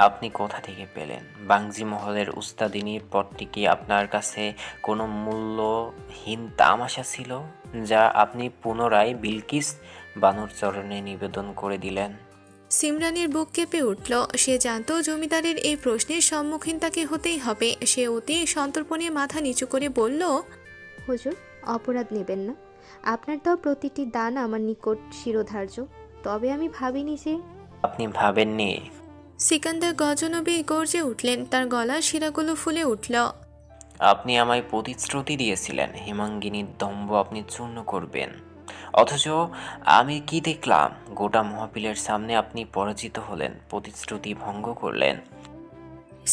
আপনি কোথা থেকে পেলেন? বাংজি মহলের উস্তাদিনীর পদটি কি আপনার কাছে কোনো মূল্যহীন তামাশা ছিল, যা আপনি পুনরায় বিলকিস বানুর চরণে নিবেদন করে দিলেন?
সিমরানের বুক কেঁপে উঠল। সে জানত জমিদারের এই প্রশ্নের সম্মুখীন তাকে হতেই হবে। সে অতি সন্তর্পণে মাথা নিচু করে বলল,
হুজুর, অপরাধ নেবেন না। আপনার দেওয়া প্রতিটি দান আমার নিকট শিরোধার্য। তবে আমি ভাবিনি যে
আপনি ভাবেননি?
সিকান্দার গজনবী গর্জে উঠলেন। তার গলার শিরাগুলো ফুলে উঠল।
আপনি আমায় প্রতিশ্রুতি দিয়েছিলেন হিমাঙ্গিনীর দম্ভ আপনি চূর্ণ করবেন, অথচ আমি কি দেখলাম? গোটা মহাপিলের সামনে আপনি পরাজিত হলেন, প্রতিশ্রুতি ভঙ্গ করলেন।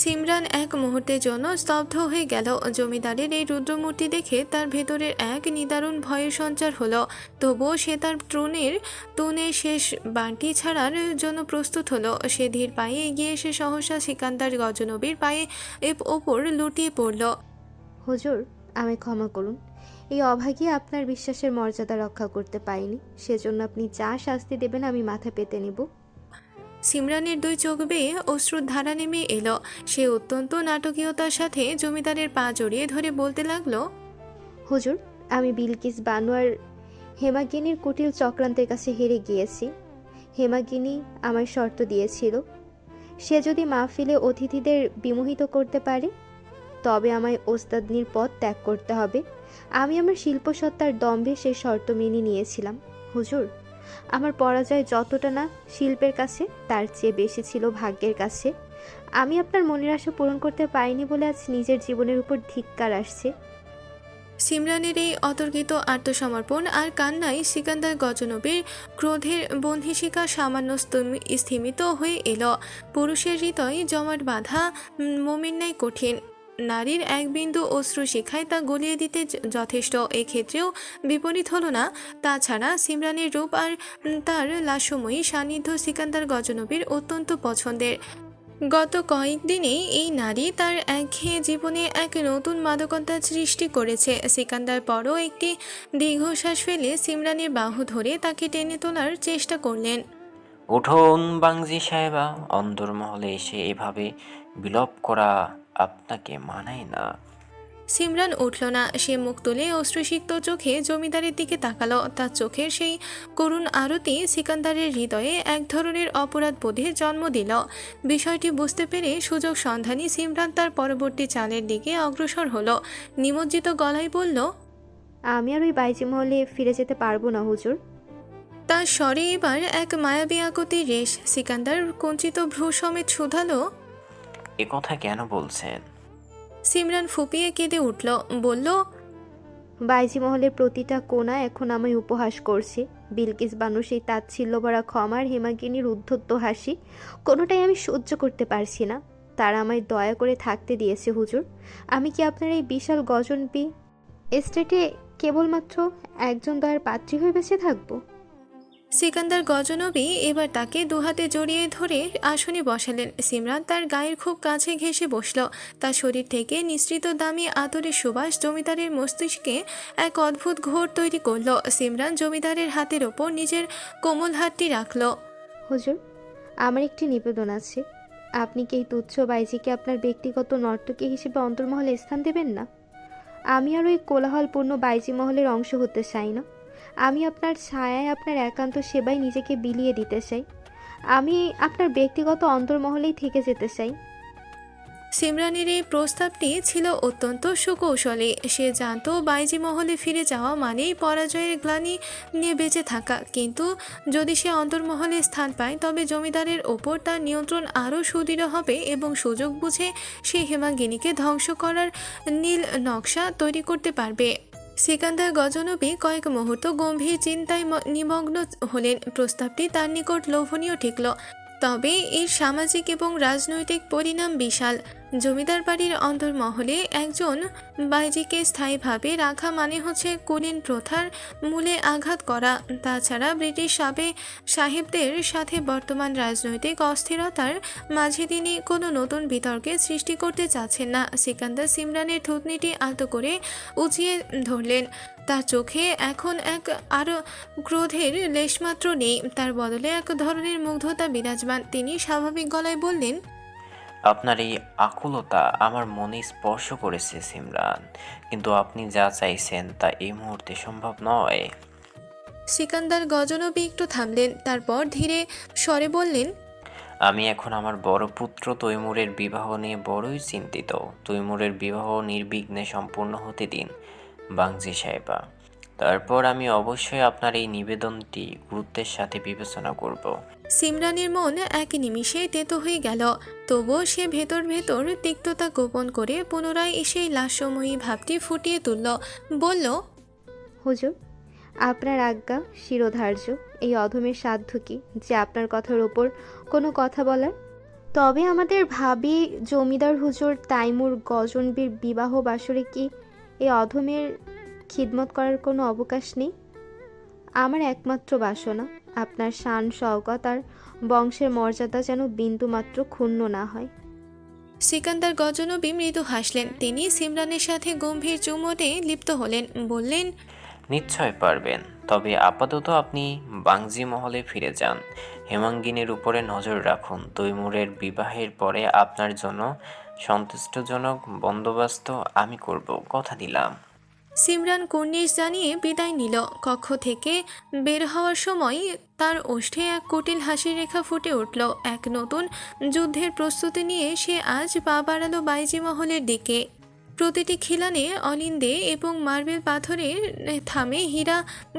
সিমরান এক মুহূর্তের জন্য স্তব্ধ হয়ে গেল। জমিদারের এই রুদ্রমূর্তি দেখে তার ভেতরের এক নিদারুণ ভয়ের সঞ্চার হলো। তবুও সে তার ট্রনের শেষ বাণটি ছাড়ার জন্য প্রস্তুত হলো। সে ধীর পায়ে এগিয়ে এসে সহসা সিকান্দার গজনবীর পায়ে ওপর লুটিয়ে পড়ল।
হুজুর, আমায় ক্ষমা করুন। এই অভাগী আপনার বিশ্বাসের মর্যাদা রক্ষা করতে পারিনি। সেজন্য আপনি যা শাস্তি দেবেন আমি মাথা পেতে নেব।
সিমরানের দুই চোখ বেয়ে অশ্রুর ধারা নেমে এলো। সে অত্যন্ত নাটকীয়তার সাথে জমিদারের পা জড়িয়ে ধরে বলতে লাগলো,
হুজুর, আমি বিলকিস বানু আর হেমাগিনীর কুটিল চক্রান্তের কাছে হেরে গিয়েছি। হেমাগিনী আমার শর্ত দিয়েছিল, সে যদি মাহফিলে অতিথিদের বিমোহিত করতে পারে তবে আমায় ওস্তাদনির পদ ত্যাগ করতে হবে। আমি আমার শিল্পসত্তার দম্ভে সেই শর্ত মেনে নিয়েছিলাম। হুজুর, আমার পরাজয় যতটা না শিল্পের কাছে, তার চেয়ে বেশি ছিল ভাগ্যের কাছে। আমি আপনার মনের আশা পূরণ করতে পারিনি বলে আজ নিজের জীবনের উপর ধিক্কার আসছে।
সিমরানের এই অতর্কিত আত্মসমর্পণ আর কান্নায় সিকান্দার গজনবীর ক্রোধের বন্ধিশিকা সামান্য স্থিমিত হয়ে এলো। পুরুষের হৃদয় জমাট বাঁধা মমিন ন্যায় কঠিন। নারীর এক বিন্দু অশ্রু শিখায় তা গলিয়ে দিতে যথেষ্ট। এক্ষেত্রেও বিপরীত হলো না। তাছাড়া সিমরানের রূপ আর তার লাস্যময়ী সান্নিধ্য সিকান্দার গজনবীর অত্যন্ত পছন্দের। গত কয়েকদিনেই এই নারী তার একঘেয়ে জীবনে এক নতুন মাদকতা সৃষ্টি করেছে। সিকান্দার পরও একটি দীর্ঘশ্বাস ফেলে সিমরানের বাহু ধরে তাকে টেনে তোলার চেষ্টা করলেন।
উঠুন বাংজি সাহেবা, অন্দরমহলে এসে এভাবে বিলোপ করা আপনাকে মানায় না।
সিমরান উঠল না। সে মুখ তুলে অশ্রুসিক্ত চোখে জমিদারের দিকে তাকালো। তার চোখের সেই করুণ আরতি সিকান্দারের হৃদয়ে এক ধরনের অপরাধ বোধের জন্ম দিল। বিষয়টি বুঝতে পেরে সুযোগ সন্ধানী সিমরান তার পরবর্তী চালের দিকে অগ্রসর হলো। নিমজ্জিত গলায় বলল,
আমি আর ওই বাইজি মহলে ফিরে যেতে পারবো না হুজুর।
তার স্বরে এবার এক মায়াবী আকতির রেশ। সিকান্দার কুঞ্চিত ভ্রু সমেত শুধালো,
এ কথা কেন বলছেন?
সিমরান ফুপিয়ে কেঁদে উঠল। বলল,
বাইজি মহলের প্রতিটা কোণা এখন আমায় উপহাস করছে। বিলকিস বানু সেই তাচ্ছিল্য ভরা ক্ষমার হেমাগিনীর উদ্ধত্ত হাসি, কোনোটাই আমি সহ্য করতে পারছি না। তারা আমায় দয়া করে থাকতে দিয়েছে হুজুর। আমি কি আপনার এই বিশাল গজনবী এস্টেটে কেবলমাত্র একজন দয়ার পাত্রী হয়ে বেঁচে থাকবো?
সিকান্দার গজনবী এবার তাকে দুহাতে জড়িয়ে ধরে আসনে বসালেন। সিমরান তার গায়ের খুব কাছে ঘেঁষে বসল। তার শরীর থেকে নিঃসৃত দামি আতরের সুবাস জমিদারের মস্তিষ্কে এক অদ্ভুত ঘোর তৈরি করল। সিমরান জমিদারের হাতের ওপর নিজের কোমল হাতটি রাখল।
হুজুর, আমার একটি নিবেদন আছে। আপনি কি এই তুচ্ছ বাইজিকে আপনার ব্যক্তিগত নর্তকী হিসেবে অন্তর্মহলে স্থান দেবেন না? আমি আর ওই কোলাহলপূর্ণ বাইজি মহলের অংশ হতে চাই না। আমি আপনার ছায়ায় আপনার একান্ত সেবায় নিজেকে বিলিয়ে দিতে চাই। আমি আপনার ব্যক্তিগত অন্তর্মহলেই থেকে যেতে চাই।
সিমরানের এই প্রস্তাবটি ছিল অত্যন্ত সুকৌশলী। সে জানত বাইজি মহলে ফিরে যাওয়া মানেই পরাজয়ের গ্লানি নিয়ে বেঁচে থাকা। কিন্তু যদি সে অন্তর্মহলে স্থান পায় তবে জমিদারের ওপর তার নিয়ন্ত্রণ আরও সুদৃঢ় হবে এবং সুযোগ বুঝে সে হেমাঙ্গিনীকে ধ্বংস করার নীল নকশা তৈরি করতে পারবে। সিকান্দার গজনবী কয়েক মুহূর্ত গম্ভীর চিন্তায় নিমগ্ন হলেন। প্রস্তাবটি তার নিকট লোভনীয় ঠেকল, তবে এর সামাজিক এবং রাজনৈতিক পরিণাম বিশাল। জমিদার বাড়ির অন্তর্মহলে একজন বাইজিকে স্থায়ীভাবে রাখা মানে হচ্ছে কুলীন প্রথার মূলে আঘাত করা। তাছাড়া ব্রিটিশ সাহেবদের সাথে বর্তমান রাজনৈতিক অস্থিরতার মাঝে তিনি কোনো নতুন বিতর্কের সৃষ্টি করতে চাচ্ছেন না। সিকান্দার সিমরানের থুতনিটি আলতো করে উঁচিয়ে ধরলেন। তার চোখে এখন আরও ক্রোধের লেশমাত্র নেই, তার বদলে এক ধরনের মুগ্ধতা বিরাজমান। তিনি স্বাভাবিক গলায় বললেন,
আপনার এই আকুলতা আমার মনে স্পর্শ করেছে সিমরান, কিন্তু আপনি যা চাইছেন তা এই মুহূর্তে সম্ভব নয়।
সিকান্দার গজনবী একটু থামলেন, তারপর ধীরে স্বরে বললেন,
আমি এখন আমার বড় পুত্র তৈমুরের বিবাহ নিয়ে বড়ই চিন্তিত। তৈমুরের বিবাহ নির্বিঘ্নে সম্পূর্ণ হতে দিন বাংজি সাহেবা। তারপর আমি অবশ্যই আপনার এই নিবেদনটি গুরুত্বের সাথে বিবেচনা করব।
সিমরানের মন এক নিমিষে তেতো হয়ে গেল, তবুও সে ভেতর ভেতর তিক্ততা গোপন করে পুনরায় সেই লাস্যময়ী ভাবটি ফুটিয়ে তুলল। বলল,
হুজুর, আপনার আজ্ঞা শিরোধার্য। এই অধমের সাধ্য কি যে আপনার কথার ওপর কোনো কথা বলার? তবে আমাদের ভাবি জমিদার হুজুর তাইমুর গজনবীর বিবাহ বাসরে কি এই অধমের খিদমত করার কোনো অবকাশ নেই? আমার একমাত্র বাসনা আপনার শান শওকত আর বংশের মর্যাদা যেন বিন্দুমাত্র ক্ষুণ্ণ না হয়।
সিকান্দার গজনবী মৃদু হাসলেন। তিনি সিমরানের সাথে গম্ভীর চুমোটে লিপ্ত হলেন, বললেন,
নিশ্চয় পারবেন, তবে আপাতত আপনি বাংজি মহলে ফিরে যান। হেমাঙ্গিনীর উপরে নজর রাখুন। তৈমুরের বিবাহের পরে আপনার জন্য সন্তুষ্টজনক বন্দোবস্ত আমি করব, কথা দিলাম।
সিমরান কুর্নিশ জানিয়ে বিদায় নিল। কক্ষ থেকে বের হওয়ার সময় তার ওষ্ঠে এক কুটিল হাসির রেখা ফুটে উঠল। এক নতুন যুদ্ধের প্রস্তুতি নিয়ে সে আজ পা বাড়ালো বাইজি মহলের দিকে। প্রতিটি খিলানে অলিন্দে এবং মার্বেল পাথরের থামে হীরা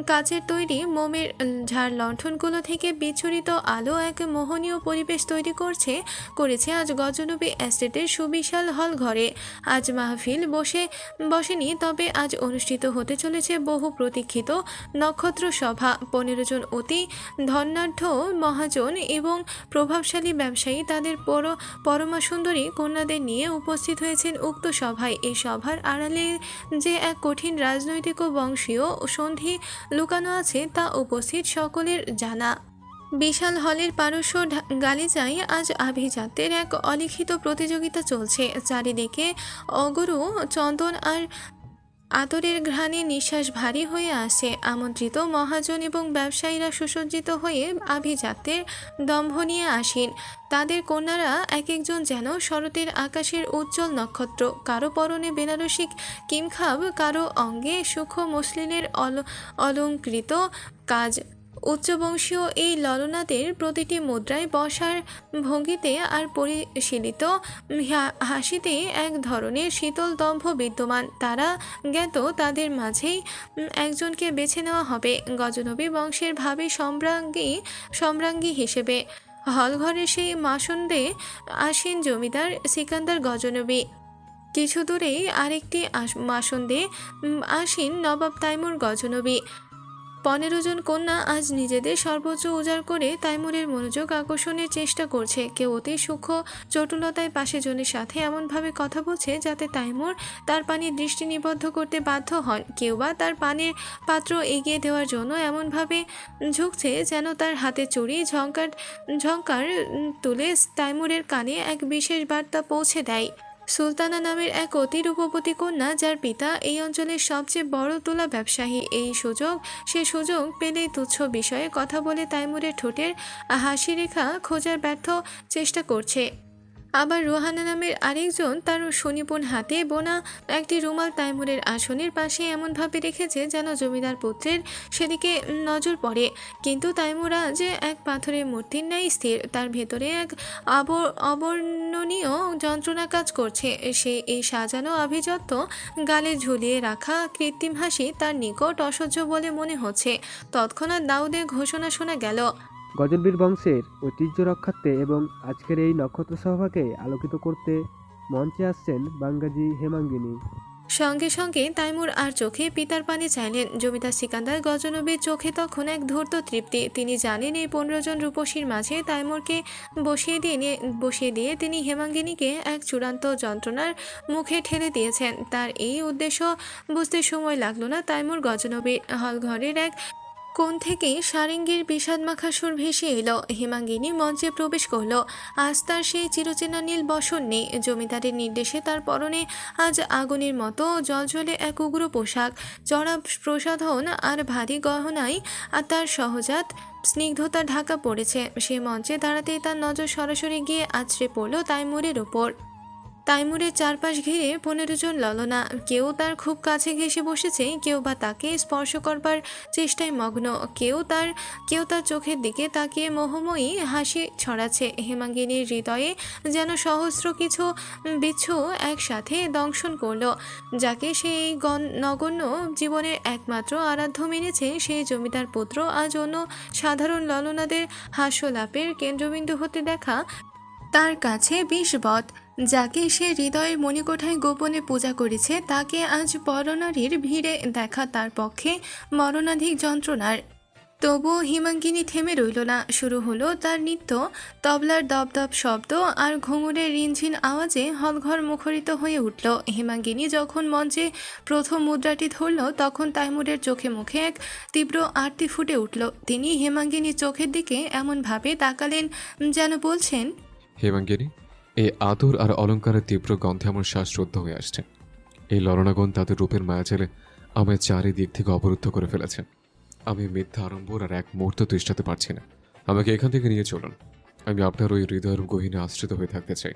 কাচের তৈরি মোমের ঝাড় লণ্ঠনগুলো থেকে বিচ্ছুরিত আলো এক মোহনীয় পরিবেশ তৈরি করেছে আজ গজনবী এস্টেটের সুবিশাল হল ঘরে। আজ মাহফিল বসেনি, তবে আজ অনুষ্ঠিত হতে চলেছে বহু প্রতীক্ষিত নক্ষত্র সভা। 15 জন অতি ধনাঢ্য মহাজন এবং প্রভাবশালী ব্যবসায়ী তাদের পরমা সুন্দরী কন্যাদের নিয়ে উপস্থিত হয়েছেন উক্ত সভায়। এই সভার আড়ালে যে এক কঠিন রাজনৈতিক ও বংশীয় সন্ধি লুকানো আছে তা উপস্থিত সকলের জানা। বিশাল হলের পারস্য গালিচায় আজ আভিজাত্যের এক অলিখিত প্রতিযোগিতা চলছে। চারিদিকে অগরু চন্দন আর আতরের ঘ্রাণে নিঃশ্বাস ভারী হয়ে আসে। আমন্ত্রিত মহাজন এবং ব্যবসায়ীরা সুসজ্জিত হয়ে আভিজাত্যের দম্ভ নিয়ে আসেন। তাদের কন্যারা এক একজন যেন শরতের আকাশের উজ্জ্বল নক্ষত্র। কারো পরনে বেনারসি কিমখাব, কারো অঙ্গে সূক্ষ্ম মসলিনের অলঙ্কৃত কাজ। উচ্চবংশীয় এই ললনাদের প্রতিটি মুদ্রায় বসার ভঙ্গিতে আর পরিশীলিত হাসিতে এক ধরনের শীতল দম্ভ বিদ্যমান। তারা জ্ঞাত তাদের মাঝেই একজনকে বেছে নেওয়া হবে গজনবী বংশের ভাবী সম্রাজ্ঞী হিসেবে। হলঘরের সেই মাসন্দে আসীন জমিদার সিকান্দার গজনবী। কিছু দূরেই আরেকটি মাসন্দে আসীন নবাব তাইমুর গজনবী। 15 জন কন্যা আজ নিজেদের সর্বোচ্চ উজাড় করে তাইমুরের মনোযোগ আকর্ষণের চেষ্টা করছে। কেউ অতি সূক্ষ্ম চটুলতায় পাশে জনের সাথে এমনভাবে কথা বলছে যাতে তাইমুর তার পানির দৃষ্টি নিবদ্ধ করতে বাধ্য হন। কেউ বা তার পানির পাত্র এগিয়ে দেওয়ার জন্য এমনভাবে ঝুঁকছে যেন তার হাতে চুরি ঝংকার তুলে তাইমুরের কানে এক বিশেষ বার্তা পৌঁছে দেয়। সুলতানা নামের এক অতি রূপবতী কন্যা, যার পিতা এই অঞ্চলের সবচেয়ে বড় তুলা ব্যবসায়ী, সে সুযোগ পেলেই তুচ্ছ বিষয়ে কথা বলে তাইমুরের ঠোঁটের হাসি রেখা খোঁজার ব্যর্থ চেষ্টা করছে। আবার রোহানা নামের আরেকজন তার সুনিপুণ হাতে বোনা একটি রুমাল তাইমুরের আসনের পাশে এমনভাবে রেখেছে যেন জমিদার পুত্রের সেদিকে নজর পড়ে। কিন্তু তাইমুর আজ এক পাথরের মূর্তির ন্যায় স্থির। তার ভেতরে এক অবর্ণনীয় যন্ত্রণা কাজ করছে। সে এই সাজানো আভিজাত্য গালে ঝুলিয়ে রাখা কৃত্রিম হাসি তার নিকট অসহ্য বলে মনে হচ্ছে। তৎক্ষণাৎ দাউদের ঘোষণা শোনা গেল,
গজনবীর বংশের ঐতিহ্য রক্ষার্থে এবং আজকের এই নক্ষত্র সভাকে আলোকিত করতে মঞ্চে আসছেন বাঙ্গাজি হেমাঙ্গিনী।
সঙ্গে সঙ্গে তাইমুর আর চোখে পিতার পানি চাইলেন। জমিদার সিকান্দার গজনবীর চোখে তখন এক ধূর্ত তৃপ্তি। তিনি জানেন এই 15 জন রূপসীর মাঝে তাইমুরকে বসিয়ে দিয়ে তিনি হেমাঙ্গিনীকে এক চূড়ান্ত যন্ত্রণার মুখে ঠেলে দিয়েছেন। তার এই উদ্দেশ্য বুঝতে সময় লাগলো না তাইমুর গজনবীর। হলঘরের এক কোণ থেকে সারেঙ্গীর বিষাদমাখা সুর ভেসে এলো। হেমাঙ্গিনী মঞ্চে প্রবেশ করলো। আজ তার সেই চিরচেনা নীল বসন নেই। জমিদারের নির্দেশে তার পরনে আজ আগুনের মতো জ্বলজ্বলে এক উগ্র পোশাক। চড়া প্রসাধন আর ভারী গহনায় আর তার সহজাত স্নিগ্ধতা ঢাকা পড়েছে। সে মঞ্চে দাঁড়াতেই তার নজর সরাসরি গিয়ে আছড়ে পড়ল তাইমুরের ওপর। তাইমুরের চারপাশ ঘিরে 15 জন ললনা। কেউ তার খুব কাছে ঘেঁষে বসেছে, কেউ বা তাকে স্পর্শ করবার চেষ্টায় মগ্ন, কেউ তার চোখের দিকে তাকিয়ে মোহময়ী হাসি ছড়াচ্ছে। হেমাঙ্গিনীর হৃদয়ে যেন সহস্র কিছু বিচ্ছু একসাথে দংশন করলো। যাকে সে এই নগণ্য জীবনের একমাত্র আরাধ্য মেনেছে, সেই জমিদার পুত্র আজ অন্য সাধারণ ললনাদের হাস্যলাপের কেন্দ্রবিন্দু হতে দেখা তার কাছে বিষবৎ। যাকে সে হৃদয়ের মণিকোঠায় গোপনে পূজা করেছে, তাকে আজ পরনারীর ভিড়ে দেখা তার পক্ষে মরণাধিক যন্ত্রণার। তবুও হেমাঙ্গিনী থেমে রইল না। শুরু হলো তার নৃত্য। তবলার দপদপ শব্দ আর ঘুঙুরের রিনঝিন আওয়াজে হলঘর মুখরিত হয়ে উঠল। হেমাঙ্গিনী যখন মঞ্চে প্রথম মুদ্রাটি ধরল, তখন তাইমুরের চোখে মুখে এক তীব্র আরতি ফুটে উঠল। তিনি হেমাঙ্গিনীর চোখের দিকে এমনভাবে তাকালেন যেন বলছেন,
হেমাঙ্গিনী, এই আদর আর অলঙ্কারের তীব্র গন্ধে আমার শ্বাসরুদ্ধ হয়ে আসছে। এই ললনাগণ তাদের রূপের মায়াজালে আমায় চারিদিক থেকে অবরুদ্ধ করে ফেলেছে। আমি মিথ্যা আড়ম্বর আর এক মুহূর্ত তিষ্ঠাতে পারছি না। আমাকে এখান থেকে নিয়ে চলুন। আমি আপনার ওই হৃদয়ের গহীনে আশ্রিত হয়ে থাকতে চাই।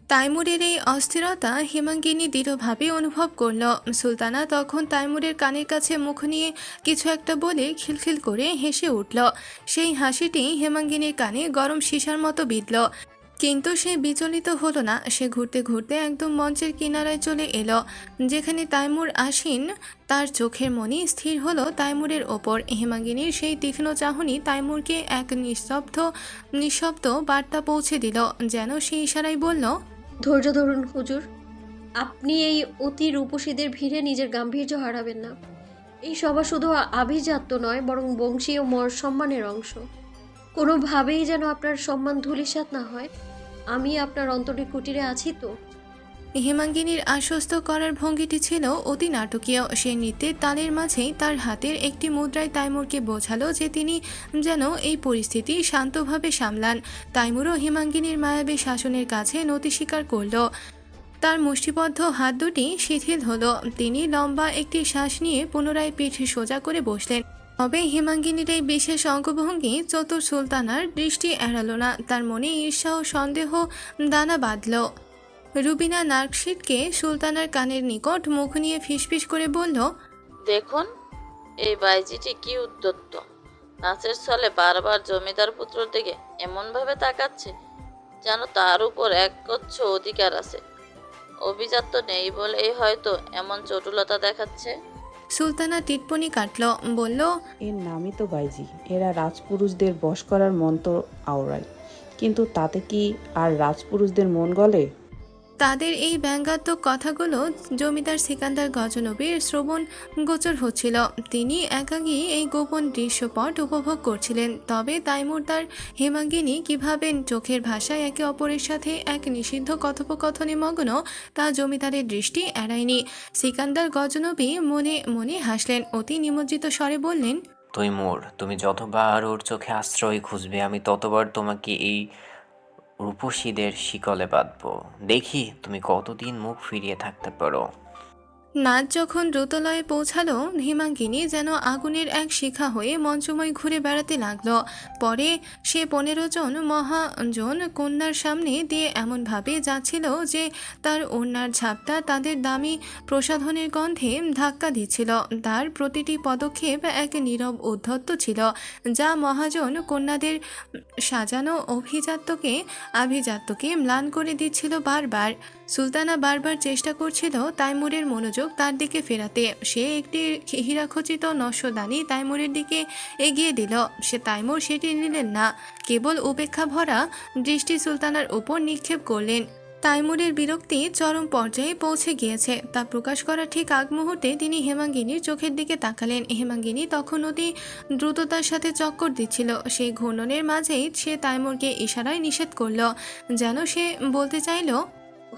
তাইমুরের এই অস্থিরতা হেমাঙ্গিনী দৃঢ়ভাবে অনুভব করল। সুলতানা তখন তাইমুরের কানের কাছে মুখ নিয়ে কিছু একটা বলে খিলখিল করে হেসে উঠল। সেই হাসিটি হেমাঙ্গিনীর কানে গরম সীসার মতো বিঁধল। কিন্তু সে বিচলিত হলো না। সে ঘুরতে ঘুরতে একদম মঞ্চের কিনারায় চলে এলো, যেখানে তাইমুর আসীন। তার চোখের মনি স্থির হলো তাইমুরের ওপর। হেমাঙ্গিনীর সেই তীক্ষ্ণ চাহনি তাইমুরকে এক নিঃশব্দ বার্তা পৌঁছে দিল, যেন সে ইশারায় বলল,
ধৈর্য ধরুন হুজুর। আপনি এই অতি রূপসীদের ভিড়ে নিজের গাম্ভীর্য হারাবেন না। এই সভা শুধু আভিজাত্য নয়, বরং বংশীয় সম্মানের অংশ। কোনোভাবেই যেন আপনার সম্মান ধূলিসাৎ না হয়। আমি আপনার অন্তরের কুটিরে আছি তো।
হেমাঙ্গিনীর আশ্বস্ত করার ভঙ্গিটি ছিল অতি নাটকীয়। সে নৃত্যের তালের মাঝেই তার হাতের একটি মুদ্রায় তাইমুরকে বোঝালো যে তিনি যেন এই পরিস্থিতি শান্তভাবে সামলান। তাইমুরও হেমাঙ্গিনীর মায়াবী শাসনের কাছে নতি স্বীকার করল। তার মুষ্টিবদ্ধ হাত দুটি শিথিল হলো। তিনি লম্বা একটি শ্বাস নিয়ে পুনরায় পিঠ সোজা করে বসলেন। তবে হেমাঙ্গিনীর এই বিশেষ অঙ্গভঙ্গি চতুর সুলতানার দৃষ্টি এড়ালো না। তার মনে ঈর্ষা ও সন্দেহ দানা বাঁধল। রুবিনা নার্কশিটকে সুলতানার কানের নিকট মুখ নিয়ে ফিসফিস করে বলল,
দেখুন, এই বাইজিটি কি উদ্যত। নাচের ছলে বারবার জমিদার পুত্রর দিকে এমনভাবে তাকাচ্ছে যেন তার উপর একগুচ্ছ অধিকার আছে। অভিজাত্য নেই বলেই হয়তো এমন চটুলতা দেখাচ্ছে।
সুলতানা টিটপনি কাটল, বলল,
এর নামই তো বাইজি। এরা রাজপুরুষদের বশ করার মন্ত্র আওড়ায়, কিন্তু তাতে কি আর রাজপুরুষদের মন গলে?
তাদের এই ব্যঙ্গাত্মক কথাগুলো জমিদার সিকান্দার গজনবীর শ্রবণ গোচর হচ্ছিল। তিনি একাকী এই গোপন দৃশ্যপট উপভোগ করছিলেন। তবে তাইমুর তার হেমাঙ্গিনী কিভাবে চোখের ভাষায় একে অপরের সাথে এক নিষিদ্ধ কথোপকথনে মগ্ন, তা জমিদারের দৃষ্টি এড়ায়নি। সিকান্দার গজনবী মনে মনে হাসলেন। অতি নিমজ্জিত স্বরে বললেন,
তুমি যতবার ওর চোখে আশ্রয় খুঁজবে, আমি ততবার তোমাকে এই রূপসীদের শিকলে বাঁধব। দেখি তুমি কতদিন মুখ ফিরিয়ে থাকতে পারো।
নাচ যখন দ্রুতলয়ে পৌঁছালো, হেমাঙ্গিনী যেন আগুনের এক শিখা হয়ে মঞ্চময় ঘুরে বেড়াতে লাগলো। পরে সে 15 জন মহাজন কন্যার সামনে দিয়ে এমনভাবে যাচ্ছিল যে তার ওড়নার ঝাপটা তাদের দামি প্রসাধনের গন্ধে ধাক্কা দিচ্ছিল। তার প্রতিটি পদক্ষেপ এক নীরব উদ্ধত্ত ছিল, যা মহাজন কন্যাদের সাজানো আভিজাত্যকে ম্লান করে দিচ্ছিল বারবার। সুলতানা বারবার চেষ্টা করছিল তাইমুরের মনোযোগ তার দিকে ফেরাতে। সে একটি হীরাখচিত নস্যদানি তাইমুরের দিকে এগিয়ে দিল। তাইমুর সেটি নিলেন না, কেবল উপেক্ষা ভরা দৃষ্টি সুলতানার উপর নিক্ষেপ করলেন। তাইমুরের বিরক্তি চরম পর্যায়ে পৌঁছে গিয়েছে তা প্রকাশ করার ঠিক আগ মুহূর্তে তিনি হেমাঙ্গিনীর চোখের দিকে তাকালেন। হেমাঙ্গিনী তখন অতি দ্রুততার সাথে চক্কর দিচ্ছিল। সেই ঘূর্ণনের মাঝেই সে তাইমুরকে ইশারায় নিষেধ করল, যেন সে বলতে চাইল,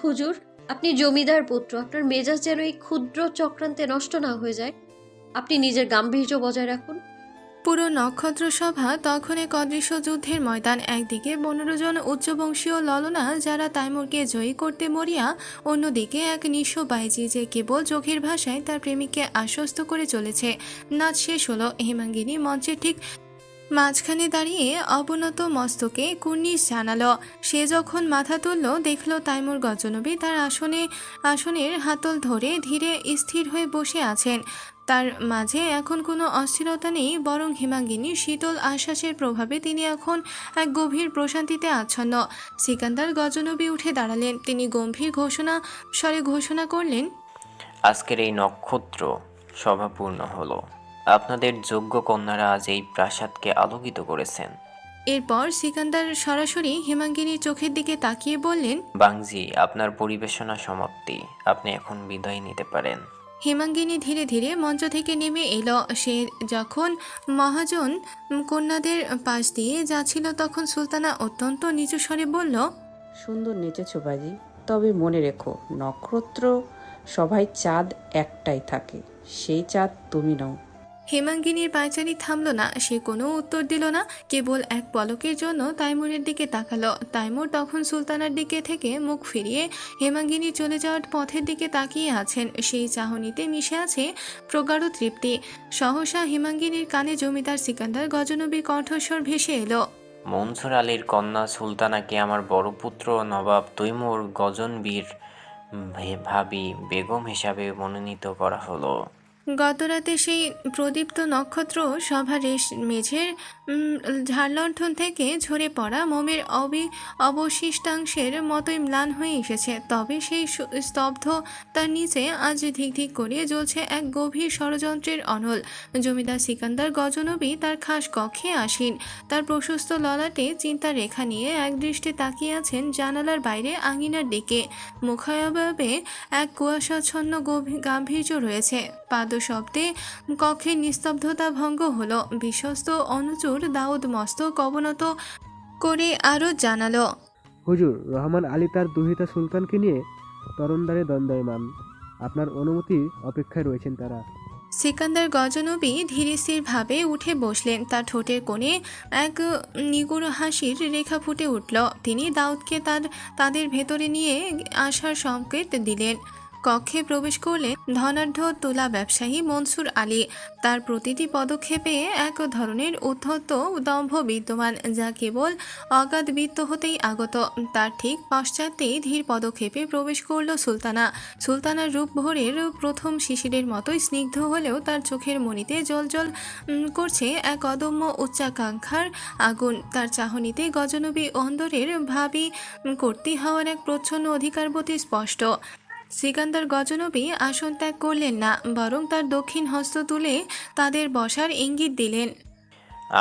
হুজুর, আপনি জমিদার পুত্র, আপনার মেজাজ যেন এই ক্ষুদ্র চক্রান্তে নষ্ট না হয়ে যায়। আপনি নিজের গাম্ভীর্য বজায় রাখুন।
পুরো নক্ষত্র সভা তখন এক অদৃশ্য যুদ্ধের ময়দান। একদিকে 15 জন উচ্চবংশীয় ললনা যারা তাইমুরকে জয়ী করতে মরিয়া, অন্যদিকে এক নিঃস্ব বাইজি যে কেবল চোখের ভাষায় তার প্রেমিককে আশ্বস্ত করে চলেছে। নাচ শেষ হলো। হেমাঙ্গিনী মঞ্চের ঠিক মাঝখানে দাঁড়িয়ে অবনত মস্তকে কুর্নিশ জানালো। সে যখন মাথা তুলল, দেখল তাইমুর গজনবী তার আসনের হাতল ধরে ধীরে স্থির হয়ে বসে আছেন। তার মাঝে এখন কোনো অস্থিরতা নেই, বরং হেমাঙ্গিনীর শীতল আশ্বাসের প্রভাবে তিনি এখন এক গভীর প্রশান্তিতে আচ্ছন্ন। সিকান্দার গজনবী উঠে দাঁড়ালেন। তিনি গম্ভীর স্বরে ঘোষণা করলেন,
আজকের এই নক্ষত্র সভা পূর্ণ হলো। আপনাদের যোগ্য কন্যারা আজ এই প্রাসাদকে আলোকিত করেছেন।
এরপর সিকান্দার সরাসরি হেমাঙ্গিনীর চোখের দিকে তাকিয়ে বললেন,
বাংজি, আপনার পরিবেশনা সমাপ্তি। আপনি এখন বিদায় নিতে পারেন।
হেমাঙ্গিনী ধীরে ধীরে মঞ্চ থেকে নেমে এলো। সে যখন মহাজন কন্যাদের পাশ দিয়ে যাচ্ছিল, তখন সুলতানা অত্যন্ত নিচু স্বরে বলল,
সুন্দর নেচেছো বাজি, তবে মনে রেখো নক্ষত্র সবাই চাঁদ একটাই থাকে, সেই চাঁদ তুমি নও।
হেমাঙ্গিনীর পায়চারি থামল না। সে কোনো উত্তর দিল না, কেবল এক পলকের জন্য তাইমুরের দিকে তাকালো। তাইমুর তখন সুলতানার দিকে থেকে মুখ ফিরিয়ে হেমাঙ্গিনী চলে যাওয়ার পথের দিকে তাকিয়ে আছেন। সেই চাহনিতে মিশে আছে প্রগাঢ় তৃপ্তি। সহসা হেমাঙ্গিনীর কানে জমিদার সিকান্দার গজনবীর কণ্ঠস্বর ভেসে এলো,
মনসুর আলীর কন্যা সুলতানাকে আমার বড় পুত্র নবাব তৈমুর গজনবীর ভাবি বেগম হিসাবে মনোনীত করা হলো।
গতরাতে সেই প্রদীপ্ত নক্ষত্র সভার মেঝের ঝাড়লণ্ঠন থেকে ঝরে পড়া মোমের অবশিষ্টাংশের মতোই ম্লান হয়ে এসেছে। তবে সেই স্তব্ধ তার নিচে আজ ধিক করে জ্বলছে এক গভীর ষড়যন্ত্রের অনল। জমিদার সিকান্দার গজনবী তার খাস কক্ষে আসীন। তার প্রশস্ত ললাটে চিন্তার রেখা নিয়ে একদৃষ্টে তাকিয়ে আছেন জানালার বাইরে আঙিনার দিকে। মুখায়বে এক কুয়াশাচ্ছন্ন গাম্ভীর্য রয়েছে। শব্দে কক্ষের নিস্তব্ধতা ভঙ্গ হলো। বিশ্বস্ত অনুচর দাউদ মস্তক অবনত করে আরো জানালো,
হুজুর, রহমান আলী তার দুহিতা সুলতানকে নিয়ে তরণদ্বারে দণ্ডায়মান। আপনার অনুমতির অপেক্ষায় রয়েছেন তারা।
সিকান্দার গজনবী ধীরস্থির ভাবে উঠে বসলেন। তার ঠোঁটের কোণে এক নিগুড় হাসির রেখা ফুটে উঠল। তিনি দাউদকে তাদের ভেতরে নিয়ে আসার সংকেত দিলেন। কক্ষে প্রবেশ করলেন ধনাঢ্য তুলা ব্যবসায়ী মনসুর আলী। তার প্রতিটি পদক্ষেপে এক ধরনের উদ্ধত দম্ভ বিদ্যমান, যা কেবল অগাধ বিত্ত হতেই আগত। তার ঠিক পশ্চাতেই ধীর পদক্ষেপে প্রবেশ করল সুলতানা। সুলতানার রূপ ভোরের প্রথম শিশিরের মতোই স্নিগ্ধ হলেও তার চোখের মণিতে জ্বলজ্বল করছে এক অদম্য উচ্চাকাঙ্ক্ষার আগুন। তার চাহনিতে গজনবী অন্দরের ভাবী কর্তী হওয়ার এক প্রচ্ছন্ন অধিকারবতী স্পষ্ট। সিকান্দার গজনবী আসন ত্যাগ করলেন না, বরং তার দক্ষিণ হস্ত তুলে তাদের বসার ইঙ্গিত দিলেন।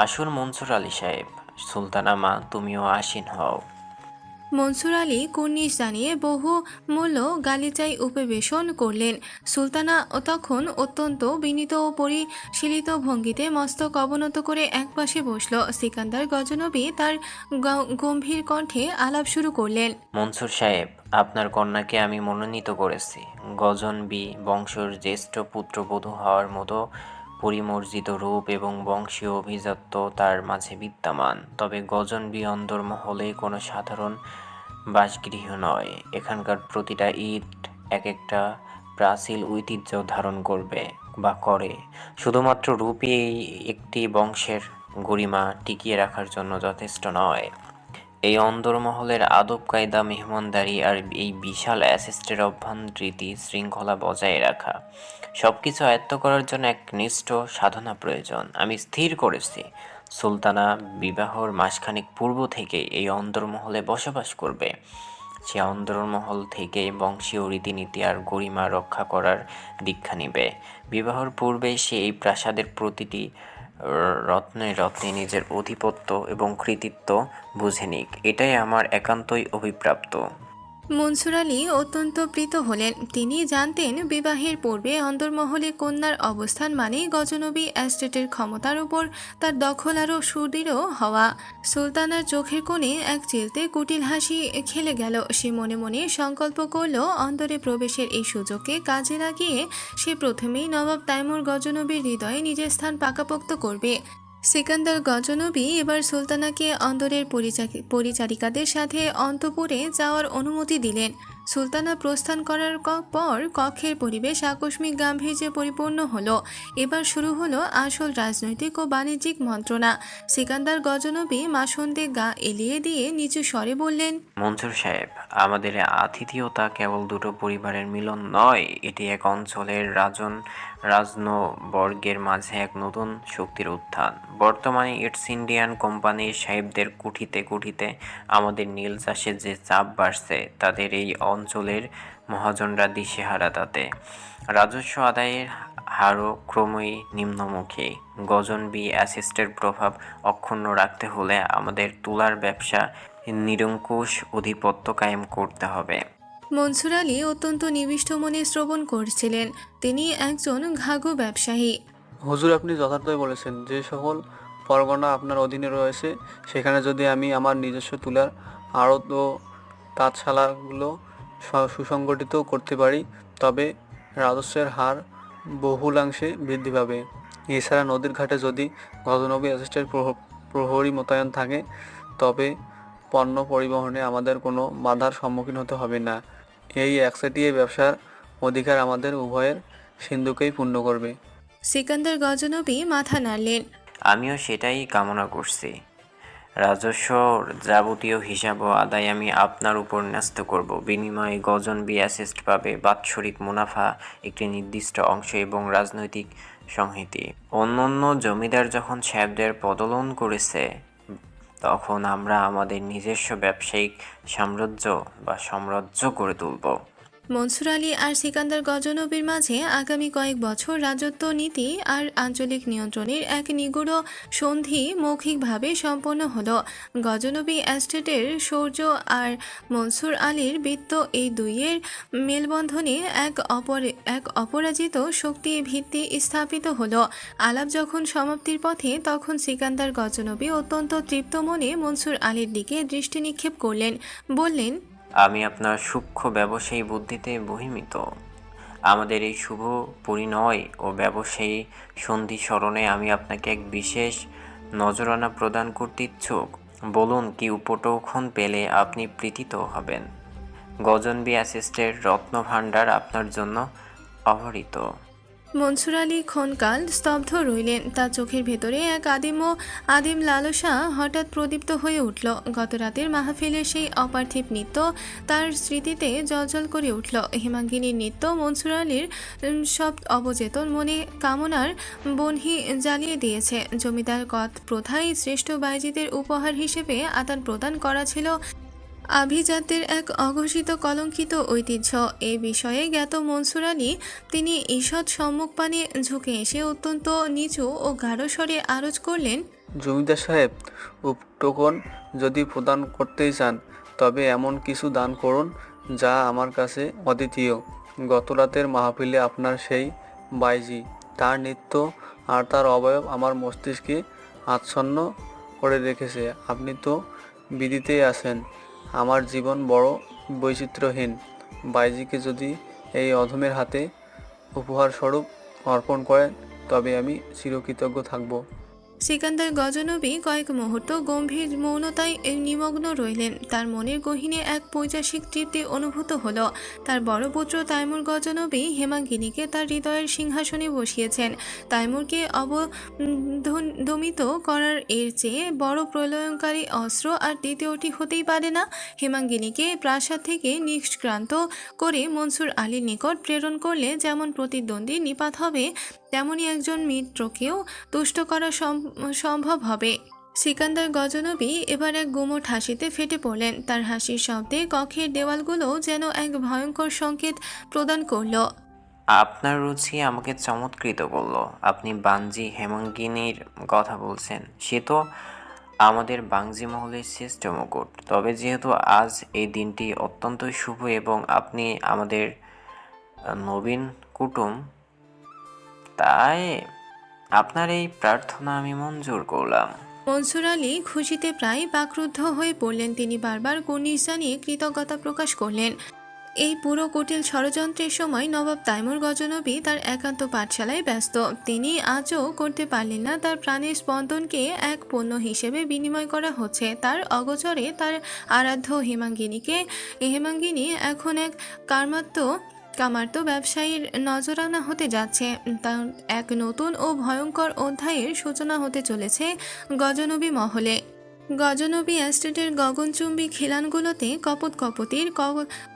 আসুন মনসুর আলী সাহেব, সুলতানা মা তুমিও আসীন হও।
মনসুর আলী কুর্নিশ জানিয়ে বহু মূল্য গালিচাই উপবেশন করলেন। সুলতানা তখন অত্যন্ত বিনীত ও পরিশীলিত ভঙ্গিতে মস্তক অবনত করে একপাশে বসল। সিকান্দার গজনবী তার গম্ভীর কণ্ঠে আলাপ শুরু করলেন,
মনসুর সাহেব, আপনার কন্যাকে আমি মনোনীত করেছি। গজনবী বংশের জ্যেষ্ঠ পুত্রবধূ হওয়ার মতো পরিমার্জিত রূপ এবং বংশীয় অভিজাত্য তার মাঝে বিদ্যমান। তবে গজনবী অন্দরমহলে কোনো সাধারণ বাসগৃহ নয়। এখানকার প্রতিটা ইট এক একটা প্রাচীন ঐতিহ্য ধারণ করবে বা করে। শুধুমাত্র রূপই একটি বংশের গরিমা টিকিয়ে রাখার জন্য যথেষ্ট নয়। এই অন্দরমহলের আদব কায়দা, মেহমানদারি আর এই বিশাল অ্যাসেস্টের অভ্যন্তরীতি শৃঙ্খলা বজায় রাখা, সব কিছু আয়ত্ত করার জন্য এক নিষ্ঠ সাধনা প্রয়োজন। আমি স্থির করেছি সুলতানা বিবাহর মাসখানেক পূর্ব থেকে এই অন্দরমহলে বসবাস করবে। সে অন্দরমহল থেকে বংশীয় রীতিনীতি আর গরিমা রক্ষা করার দীক্ষা নেবে। বিবাহর পূর্বে সে এই প্রাসাদের প্রতিটি রত্নে রত্নে নিজের আধিপত্য এবং কৃতিত্ব বুঝে নিক, এটাই আমার একান্তই অভিপ্রাপ্ত।
মনসুর আলী অত্যন্ত প্রীত হলেন। তিনি জানতেন বিবাহের পূর্বে অন্দরমহলে কন্যার অবস্থান মানেই গজনবী এস্টেটের ক্ষমতার উপর তার দখল আরও সুদৃঢ় হওয়া। সুলতানার চোখের কোণে এক চিলতে কুটিল হাসি খেলে গেল। সে মনে মনে সংকল্প করল অন্তরে প্রবেশের এই সুযোগকে কাজে লাগিয়ে সে প্রথমেই নবাব তাইমুর গজনবীর হৃদয়ে নিজের স্থান পাকাপোক্ত করবে। সিকান্দার গজনবী এবার সুলতানাকে অন্দরের পরিচারিকাদের সাথে অন্তঃপুরে যাওয়ার অনুমতি দিলেন। সুলতানা প্রস্থান করার পর কক্ষের পরিবেশ আকস্মিক গাম্ভীর্যে পরিপূর্ণ হলো। এবার শুরু হলো আসল রাজনৈতিক ও বাণিজ্যিক মন্ত্রণা। সিকান্দার গজনবী মাসন্দে গা এলিয়ে দিয়ে নিচু স্বরে বললেন,
মনসুর সাহেব, আমাদের আতিথেয়তা কেবল দুটো পরিবারের মিলন নয়, এটি এক অঞ্চলের রাজনবর্গের মাঝে এক নতুন শক্তির উত্থান। বর্তমানে ইস্ট ইন্ডিয়ান কোম্পানির সাহেবদের কুঠিতে কুঠিতে আমাদের নীল চাষে যে চাপ বাড়ছে, তাদের এই অঞ্চলের মহাজনরা দিশেহারা। তাতে রাজস্ব আদায়ের হারও ক্রমেই নিম্নমুখী। গজনবি অ্যাসেস্টের প্রভাব অক্ষুণ্ণ রাখতে হলে আমাদের তুলার ব্যবসা নিরঙ্কুশ আধিপত্য কায়েম করতে হবে।
মনসুর আলী অত্যন্ত নিবিষ্ট মনে শ্রবণ করছিলেন। তিনি একজন ঘাঘু ব্যবসায়ী।
হুজুর, আপনি যথার্থই বলেছেন। যে সকল পরগনা আপনার অধীনে রয়েছে, সেখানে যদি আমি আমার নিজস্ব তুলার আড়ত ও তাঁতশালাগুলো সুসংগঠিত করতে পারি, তবে রাজস্বের হার বহুলাংশে বৃদ্ধি পাবে। এছাড়া নদীর ঘাটে যদি গজনবী অ্যাসিস্টের প্রহরী মোতায়েন থাকে, তবে পণ্য পরিবহনে আমাদের কোনো বাধার সম্মুখীন হতে হবে না। এই একচেটিয়া ব্যবসার অধিকার আমাদের উভয়ের সিন্ধুকেই পূর্ণ করবে।
সিকান্দার গজনবী মাথা নাড়লেন।
আমিও সেটাই কামনা করছি। রাজস্ব যাবতীয় হিসাব ও আদায় আমি আপনার উপর ন্যস্ত করব। বিনিময়ে গজনবি অ্যাসেস্ট পাবে বাৎসরিক মুনাফা, একটি নির্দিষ্ট অংশ এবং রাজনৈতিক সংহতি। অন্যান্য জমিদার যখন সাহেবদের পদলোন করেছে, তখন আমরা আমাদের নিজস্ব ব্যবসায়িক সাম্রাজ্য গড়ে তুলব।
মনসুর আলী আর সিকান্দার গজনবীর মাঝে আগামী কয়েক বছর রাজত্ব নীতি আর আঞ্চলিক নিয়ন্ত্রণের এক নিগুড় সন্ধি মৌখিকভাবে সম্পন্ন হলো। গজনবী এস্টেটের শৌর্য আর মনসুর আলীর বৃত্ত, এই দুইয়ের মেলবন্ধনে এক অপরাজিত শক্তি ভিত্তি স্থাপিত হলো। আলাপ যখন সমাপ্তির পথে, তখন সিকান্দার গজনবী অত্যন্ত তৃপ্ত মনে মনসুর আলীর দিকে দৃষ্টি নিক্ষেপ করলেন। বললেন,
আমি আপনার সূক্ষ্ম ব্যবসায়ী বুদ্ধিতে বহির্মিত। আমাদের এই শুভ পরিণয় ও ব্যবসায়ী সন্ধি স্মরণে আমি আপনাকে এক বিশেষ নজরানা প্রদান করতে ইচ্ছুক। বলুন, কি উপটৌখন পেলে আপনি প্রীতিত হবেন? গজনবি অ্যাসেস্টের রত্নভাণ্ডার আপনার জন্য অবারিত।
মনসুর আলী ক্ষণকাল স্তব্ধ রইলেন। তার চোখের ভেতরে এক আদিম লালসা হঠাৎ প্রদীপ্ত হয়ে উঠল। গত রাতের মাহফিলের সেই অপার্থিব নৃত্য তার স্মৃতিতে জ্বলজ্বল করে উঠল। হেমাঙ্গিনীর নৃত্য মনসুর আলীর সব অবচেতন মনে কামনার বহ্নি জ্বালিয়ে দিয়েছে। জমিদার কত প্রথাই শ্রেষ্ঠ বাইজিদের উপহার হিসেবে আদান প্রদান করা ছিল আভিজাত্যের এক অঘোষিত কলঙ্কিত ঐতিহ্য। এই বিষয়ে জ্ঞাত মনসুর আলী তিনি ঈষৎ সম্মুখপানে ঝুঁকে এসে অত্যন্ত নিচু ও গাঢ় স্বরে আরজ করলেন,
জমিদার সাহেব, উপটোকন যদি প্রদান করতেই চান, তবে এমন কিছু দান করুন যা আমার কাছে অদ্বিতীয়। গত রাতের মাহফিলে আপনার সেই বাইজি, তার নৃত্য আর তার অবয়ব আমার মস্তিষ্কে আচ্ছন্ন করে রেখেছে। আপনি তো বিদিতেই আছেন, আমার জীবন বড় বৈচিত্র্যহীন। বাইজিকে যদি এই অধমের হাতে উপহারস্বরূপ অর্পণ করেন, তবে আমি চিরকৃতজ্ঞ থাকব।
সিকান্দার গজনবী কয়েক মুহূর্ত গম্ভীর মৌনতায় নিমগ্ন রইলেন। তার মনের গহীনে এক পৈশাসিক তৃপ্তি অনুভূত হলো। তার বড় পুত্র তাইমুর গজনবী হেমাঙ্গিনীকে তার হৃদয়ের সিংহাসনে বসিয়েছেন। তাইমুরকে অবদমিত করার এর চেয়ে বড় প্রলয়ঙ্কারী অস্ত্র আর দ্বিতীয়টি হতেই পারে না। হেমাঙ্গিনীকে প্রাসাদ থেকে নিষ্ক্রান্ত করে মনসুর আলীর নিকট প্রেরণ করলে যেমন প্রতিদ্বন্দ্বী নিপাত হবে, তেমনি একজন মিত্রকেও তুষ্ট করা সম্ভব হবে। সিকান্দার গজনবী এবার এক গুমোট হাসিতে ফেটে পড়লেন। তার হাসির শব্দে কক্ষের দেওয়ালগুলো যেন এক ভয়ঙ্কর সংকেত প্রদান করল।
আপনার রুচি আমাকে চমৎকৃত করলো। আপনি বাঞ্জি হেমাঙ্গিনীর কথা বলছেন। সে তো আমাদের বাংজি মহলের শ্রেষ্ঠ মুকুট। তবে যেহেতু আজ এই দিনটি অত্যন্তই শুভ এবং আপনি আমাদের নবীন কুটুম, তাই আপনার এই প্রার্থনা আমি মঞ্জুর করলাম।
মনসুর আলী খুশিতে প্রায় বাকরুদ্ধ হয়ে পড়লেন। তিনি বারবার কুর্নিশ জানিয়ে কৃতজ্ঞতা প্রকাশ করলেন। এই পুরো কুটিল ষড়যন্ত্রের সময় নবাব তাইমুর গজনবী তার একান্ত পাঠশালায় ব্যস্ত। তিনি আজও করতে পারলেন না তার প্রাণের স্পন্দনকে এক পণ্য হিসেবে বিনিময় করা হচ্ছে। তার অগোচরে তার আরাধ্য হেমাঙ্গিনী এখন এক কামার্ত ব্যবসায়ীর নজরানা হতে যাচ্ছে। তার এক নতুন ও ভয়ঙ্কর অধ্যায়ের সূচনা হতে চলেছে গজনবী মহলে। গজনবী এস্টেটের গগনচুম্বী খিলানগুলোতে কপতির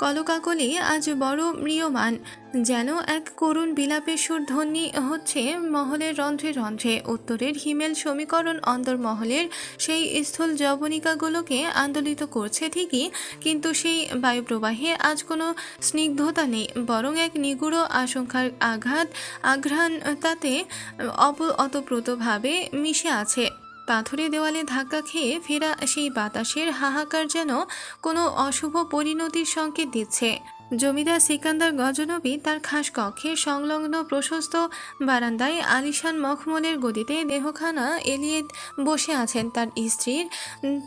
কলকাকলি আজ বড় ম্রিয়মান। যেন এক করুণ বিলাপের সুর ধ্বনি হচ্ছে মহলের রন্ধ্রে রন্ধ্রে। উত্তরের হিমেল সমীকরণ অন্দরমহলের সেই স্থূল যবনিকাগুলোকে আন্দোলিত করছে ঠিকই, কিন্তু সেই বায়ুপ্রবাহে আজ কোনো স্নিগ্ধতা নেই, বরং এক নিগুড় আশঙ্কার আঘ্রাণ তাতে অতপ্রতভাবে মিশে আছে। পাথুরে দেওয়ালে ধাক্কা খেয়ে ফেরা সেই বাতাসের হাহাকার যেন কোনো অশুভ পরিণতির সংকেত দিচ্ছে। জমিদার সিকান্দার গজনবী তার খাস কক্ষের সংলগ্ন প্রশস্ত বারান্দায় আলিশান মখমলের গদিতে দেহখানা এলিয়ে বসে আছেন।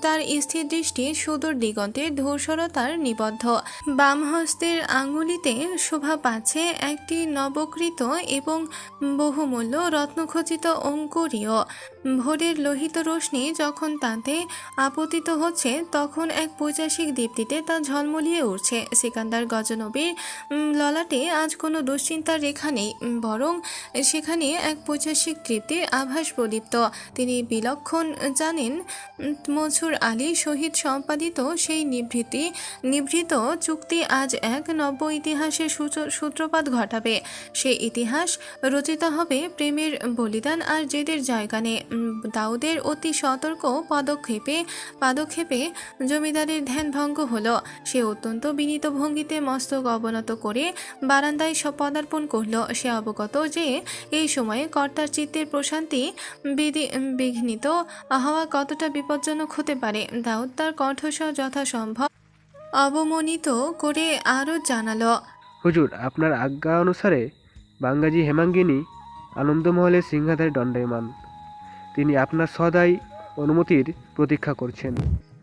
তার স্থির দৃষ্টি সুদূর দিগন্তের ধূসরতার নিবদ্ধ। বাম হস্তের আঙ্গুলিতে শোভা পাচ্ছে একটি নবকৃত এবং বহুমূল্য রত্নখচিত অঙ্কুরীয়। ভোরের লোহিত রশ্মি যখন তাতে আপতিত হচ্ছে, তখন এক পৈশাচিক দীপ্তিতে তা ঝলমলিয়ে উঠছে। সিকান্দার গজনবীর ললাটে আজ কোনো দুশ্চিন্তার রেখা নেই, বরং সেখানে এক পৈশাচিক তৃপ্তির আভাস প্রদীপ্ত। তিনি বিলক্ষণ জানেন মনসুর আলী শহীদ সম্পাদিত সেই নিভৃত চুক্তি আজ এক নব্য ইতিহাসের সূত্রপাত ঘটাবে। সে ইতিহাস রচিত হবে প্রেমের বলিদান আর জেদের জয়গানে। দাউদের অতি সতর্ক পাদক্ষেপে জমিদারের ধ্যান ভঙ্গ হলো। সে অত্যন্ত বিনীত ভঙ্গিতে মস্তক অবনত করে বারান্দায় পদার্পণ করল। সে অবগত যে এই সময়ে কর্তার চিত্তের প্রশান্তি বিঘ্নিত হওয়া কতটা বিপজ্জনক হতে পারে। দাউদ তার কণ্ঠস্বর যথাসম্ভব অবমনিত করে আরও জানালো,
হুজুর, আপনার আজ্ঞা অনুসারে বাঙ্গাজি হেমাঙ্গিনী আনন্দমহলের সিংহাধারে দণ্ডায়মান। তিনি আপনার সদাই অনুমতির প্রতীক্ষা করছেন।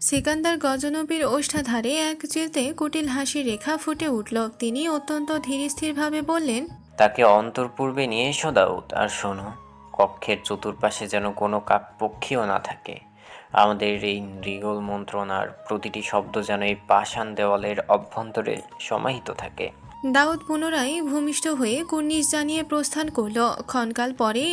সিকান্দার গজনবীর ওষ্ঠাধারে এক চিলতে কুটিল হাসির রেখা ফুটে উঠল। তিনি অত্যন্ত ধীরস্থিরভাবে বললেন,
তাকে অন্তর্পূর্বে নিয়ে এসো দাউদ। আর শোনো, কক্ষের চতুর্পাশে যেন কোনো কাকপক্ষীও না থাকে। আমাদের এই নৃগল মন্ত্রণার প্রতিটি শব্দ যেন এই পাষাণ দেওয়ালের অভ্যন্তরে সমাহিত থাকে।
দাউদ পুনরায় ভূমিষ্ঠ হয়ে কুর্নিশ জানিয়ে প্রস্থান করল। ক্ষণকাল পরে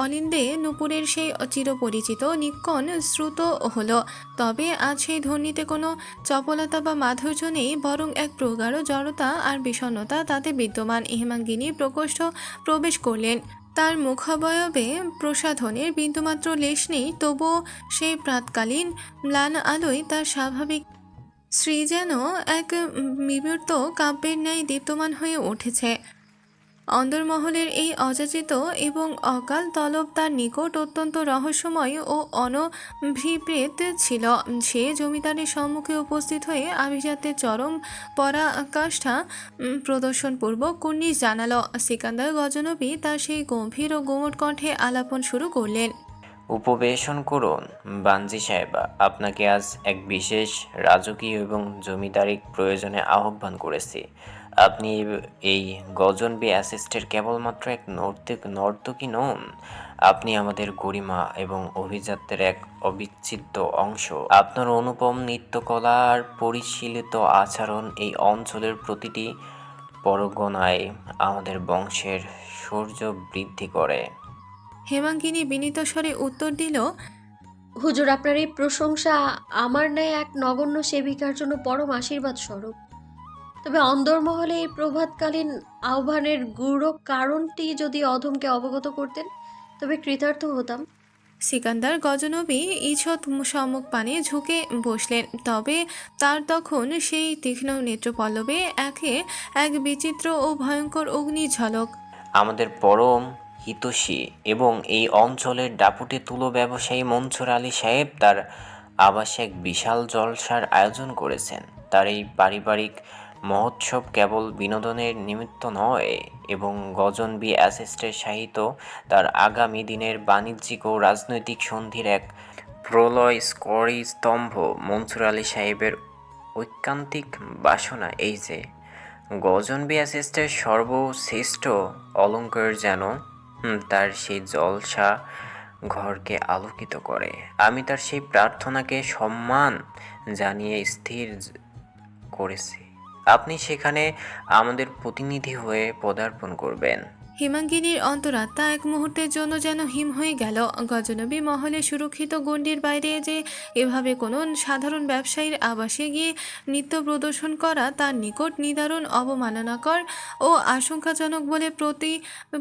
অলিন্দে নুপুরের সেই চিরপরিচিত নিক্কণ শ্রুত হলো। তবে আজ সেই ধ্বনিতে কোনো চপলতা বা মাধুর্য নেই, বরং এক প্রগাঢ় জড়তা আর বিষণ্ণতা তাতে বিদ্যমান। হেমাঙ্গিনী প্রকোষ্ঠ প্রবেশ করলেন। তার মুখাবয়বে প্রসাধনের বিন্দুমাত্র লেশ নেই, তবুও সেই প্রাতকালীন ম্লান আলোয় তার স্বাভাবিক শ্রী যেন এক বিমূর্ত কাব্যের ন্যায় দীপ্তমান হয়ে উঠেছে। অন্দরমহলের এই অযাচিত এবং অকাল তলব তার নিকট অত্যন্ত রহস্যময় ও অনভিপ্রেত ছিল। সে জমিদারের সম্মুখে উপস্থিত হয়ে আভিজাত্যের চরম পরাকাষ্ঠা প্রদর্শনপূর্বক কুর্নিশ জানালো। সিকান্দার গজনবী তার সেই গম্ভীর ও গুমট কণ্ঠে আলাপন শুরু করলেন,
উপবেশন করুন বানজি সাহেবা। আপনাকে আজ এক বিশেষ রাজকীয় এবং জমিদারিক প্রয়োজনে আহ্বান করেছি। আপনি এই গজনবী অ্যাসিস্টের কেবলমাত্র এক নর্তকী নন, আপনি আমাদের গরিমা এবং অভিজাত্যের এক অবিচ্ছেদ্য অংশ। আপনার অনুপম নৃত্যকলা আর পরিশীলিত আচরণ এই অঞ্চলের প্রতিটি পরগনায় আমাদের বংশের শৌর্য বৃদ্ধি করে।
হেমাঙ্গিনী বিনীত স্বরে উত্তর দিল,
হুজুর, আপনার এই প্রশংসা আমার ন্যায় এক নগণ্য সেবিকার জন্য পরম আশীর্বাদ স্বরূপ। তবে অন্দরমহলে এই প্রভাতকালীন আহ্বানের গূঢ় কারণটি যদি অধমকে অবগত করতেন, তবে কৃতার্থ হতাম।
সিকান্দার গজনবী ঈষৎ সম্মুখ পানে ঝুঁকে বসলেন। তবে তার তখন সেই তীক্ষ্ণ নেত্রপল্লবে এক বিচিত্র ও ভয়ঙ্কর অগ্নি ঝলক।
আমাদের পরম হিতৈষী এবং এই অঞ্চলের দাপুটে তুলো ব্যবসায়ী মনসুর আলী সাহেব তার আবাসে এক বিশাল জলসার আয়োজন করেছেন। তার এই পারিবারিক মহোৎসব কেবল বিনোদনের নিমিত্ত নয় এবং গজনবি অ্যাসেস্টের সাহিত্য তার আগামী দিনের বাণিজ্যিক ও রাজনৈতিক সন্ধির এক প্রলয়স্করী স্তম্ভ। মনসুর আলী সাহেবের ঐকান্তিক বাসনা এই যে গজনবি অ্যাসেস্টের সর্বশ্রেষ্ঠ অলঙ্কার যেন তার সেই জলসা ঘরকে আলোকিত করে। আমি তার সেই প্রার্থনাকে সম্মান জানিয়ে স্থির করেছি আপনি সেখানে আমাদের প্রতিনিধি হয়ে পদার্পণ করবেন।
হিমাঙ্গিনীর অন্তরাত্মা এক মুহূর্তের জন্য যেন হিম হয়ে গেল। গজনবী মহলে সুরক্ষিত গণ্ডির বাইরে যে এভাবে কোনো সাধারণ ব্যবসায়ীর আবাসে গিয়ে নৃত্য প্রদর্শন করা তার নিকট নিদারুণ অবমাননাকর ও আশঙ্কাজনক বলে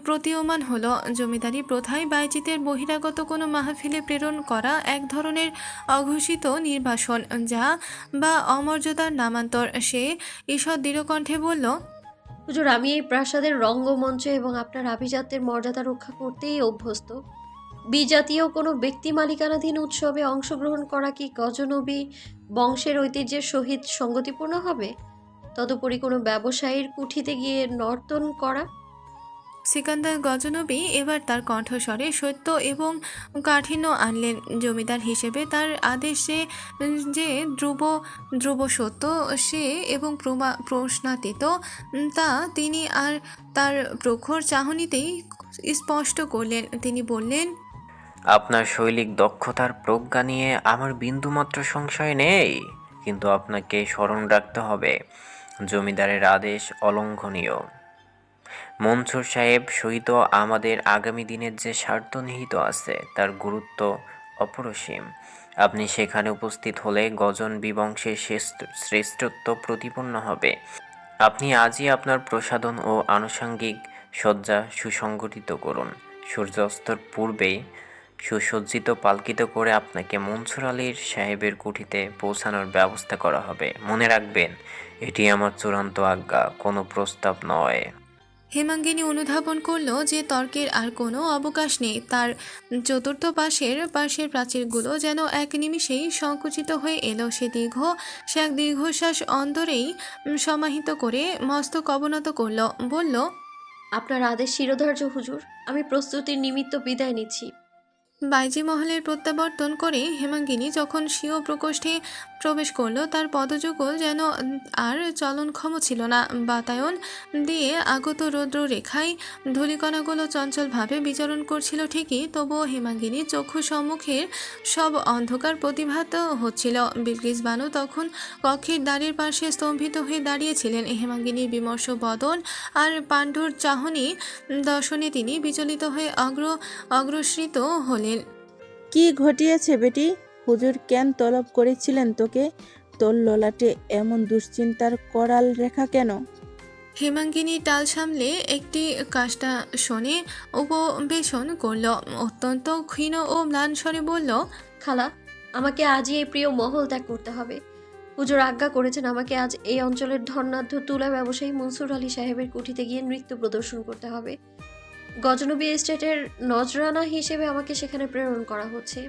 প্রতীয়মান হলো। জমিদারি প্রথায় বাইজিতের বহিরাগত কোনো মাহফিলে প্রেরণ করা এক ধরনের অঘোষিত নির্বাসন, যা বা অমর্যাদার নামান্তর। সে ঈষৎ দৃঢ়কণ্ঠে বলল,
হুজুর, আমি এই প্রাসাদের রঙ্গমঞ্চ এবং আপনার আভিজাত্যের মর্যাদা রক্ষা করতেই অভ্যস্ত। বিজাতীয় কোনো ব্যক্তি মালিকানাধীন উৎসবে অংশগ্রহণ করা কি গজনবী বংশের ঐতিহ্যের সহিত সঙ্গতিপূর্ণ হবে? তদুপরি কোনো ব্যবসায়ীর কুঠিতে গিয়ে নর্তন করা?
সিকান্দার গজনবী এবার তার কণ্ঠস্বরে সত্য এবং কাঠিন্য আনলেন। জমিদার হিসেবে তার আদেশে যে ধ্রুব সত্য সে এবং প্রশ্নাতীত তা তিনি আর তার প্রখর চাহনিতেই স্পষ্ট করলেন। তিনি বললেন,
আপনার শৈলিক দক্ষতার প্রজ্ঞা নিয়ে আমার বিন্দুমাত্র সংশয় নেই, কিন্তু আপনাকে স্মরণ রাখতে হবে জমিদারের আদেশ অলঙ্ঘনীয়। মনসুর সাহেব সহিত আমাদের আগামী দিনের যে স্বার্থ নিহিত আছে তার গুরুত্ব অপরিসীম। আপনি সেখানে উপস্থিত হলে গজনবী বংশের শ্রেষ্ঠত্ব প্রতিপন্ন হবে। আপনি আজই আপনার প্রসাধন ও আনুষঙ্গিক সজ্জা সুসংগঠিত করুন। সূর্যাস্তর পূর্বেই সুসজ্জিত পালকিত করে আপনাকে মনসুর আলীর সাহেবের কুঠিতে পৌঁছানোর ব্যবস্থা করা হবে। মনে রাখবেন, এটি আমার চূড়ান্ত আজ্ঞা, কোনো প্রস্তাব নয়।
হেমাঙ্গিনী অনুধাবন করল যে তর্কের আর কোনো অবকাশ নেই। তার চতুর্থ পাশের প্রাচীরগুলো যেন এক নিমিষেই সংকুচিত হয়ে এলো। সে এক দীর্ঘশ্বাস অন্তরেই সমাহিত করে মস্তক অবনত করল, বলল,
আপনার আদেশ শিরোধার্য হুজুর। আমি প্রস্তুতির নিমিত্ত বিদায় নিচ্ছি।
বাইজি মহলের প্রত্যাবর্তন করে হেমাঙ্গিনী যখন স্বীয় প্রকোষ্ঠে প্রবেশ করলো, তার পদযুগল যেন আর চলনক্ষম ছিল না। বাতায়ন দিয়ে আগত রৌদ্র রেখায় ধূলিকণাগুলো চঞ্চলভাবে বিচরণ করছিল ঠিকই, তবুও হেমাঙ্গিনীর চক্ষু সম্মুখের সব অন্ধকার প্রতিভাত হচ্ছিল। বিলকিস বানু তখন কক্ষের দ্বারের পাশে স্তম্ভিত হয়ে দাঁড়িয়েছিলেন। হেমাঙ্গিনীর বিমর্ষ বদন আর পাণ্ডুর চাহনি দর্শনে তিনি বিচলিত হয়ে অগ্রসৃত হলেন।
কি ঘটিয়েছে বেটি? হুজুর কেন তলব করেছিলেন তোকে? তোর ললাটে এমন দুশ্চিন্তার করাল রেখা কেন?
হেমাঙ্গিনী টাল সামলে একটি কাষ্টা শোনে উপবেশন করল। অত্যন্ত ক্ষীণ ও ম্লান স্বরে বলল,
খালা, আমাকে আজই এই প্রিয় মহল ত্যাগ করতে হবে। হুজুর আজ্ঞা করেছেন আমাকে আজ এই অঞ্চলের ধনাঢ্য তুলা ব্যবসায়ী মনসুর আলী সাহেবের কুঠিতে গিয়ে নৃত্য প্রদর্শন করতে হবে। গজনবী এস্টেটের নজরানা হিসেবে আমাকে সেখানে প্রেরণ করা হচ্ছে।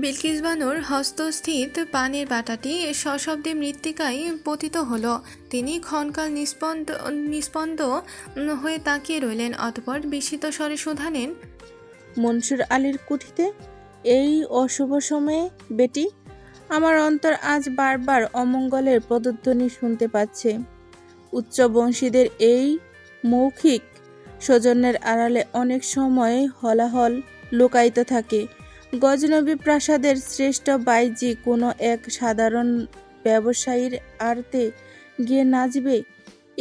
বিলকিস বানুর হস্তস্থিত পানের বাটাটি সশব্দে মৃত্তিকায় পতিত হলো। তিনি ক্ষণকাল নিস্পন্দ হয়ে তাকিয়ে রইলেন, অতঃপর বিস্মিত স্বরে শুধালেন,
মনসুর আলীর কুঠিতে এই অশুভ সময়ে বেটি? আমার অন্তর আজ বারবার অমঙ্গলের পদধ্বনি শুনতে পাচ্ছে। উচ্চবংশীদের এই মৌখিক সৌজন্যের আড়ালে অনেক সময় হলাহল লুকায়িত থাকে। গজনবী প্রাসাদের শ্রেষ্ঠ বাইজি কোনো এক সাধারণ ব্যবসায়ীর আড়তে গিয়ে নাচবে,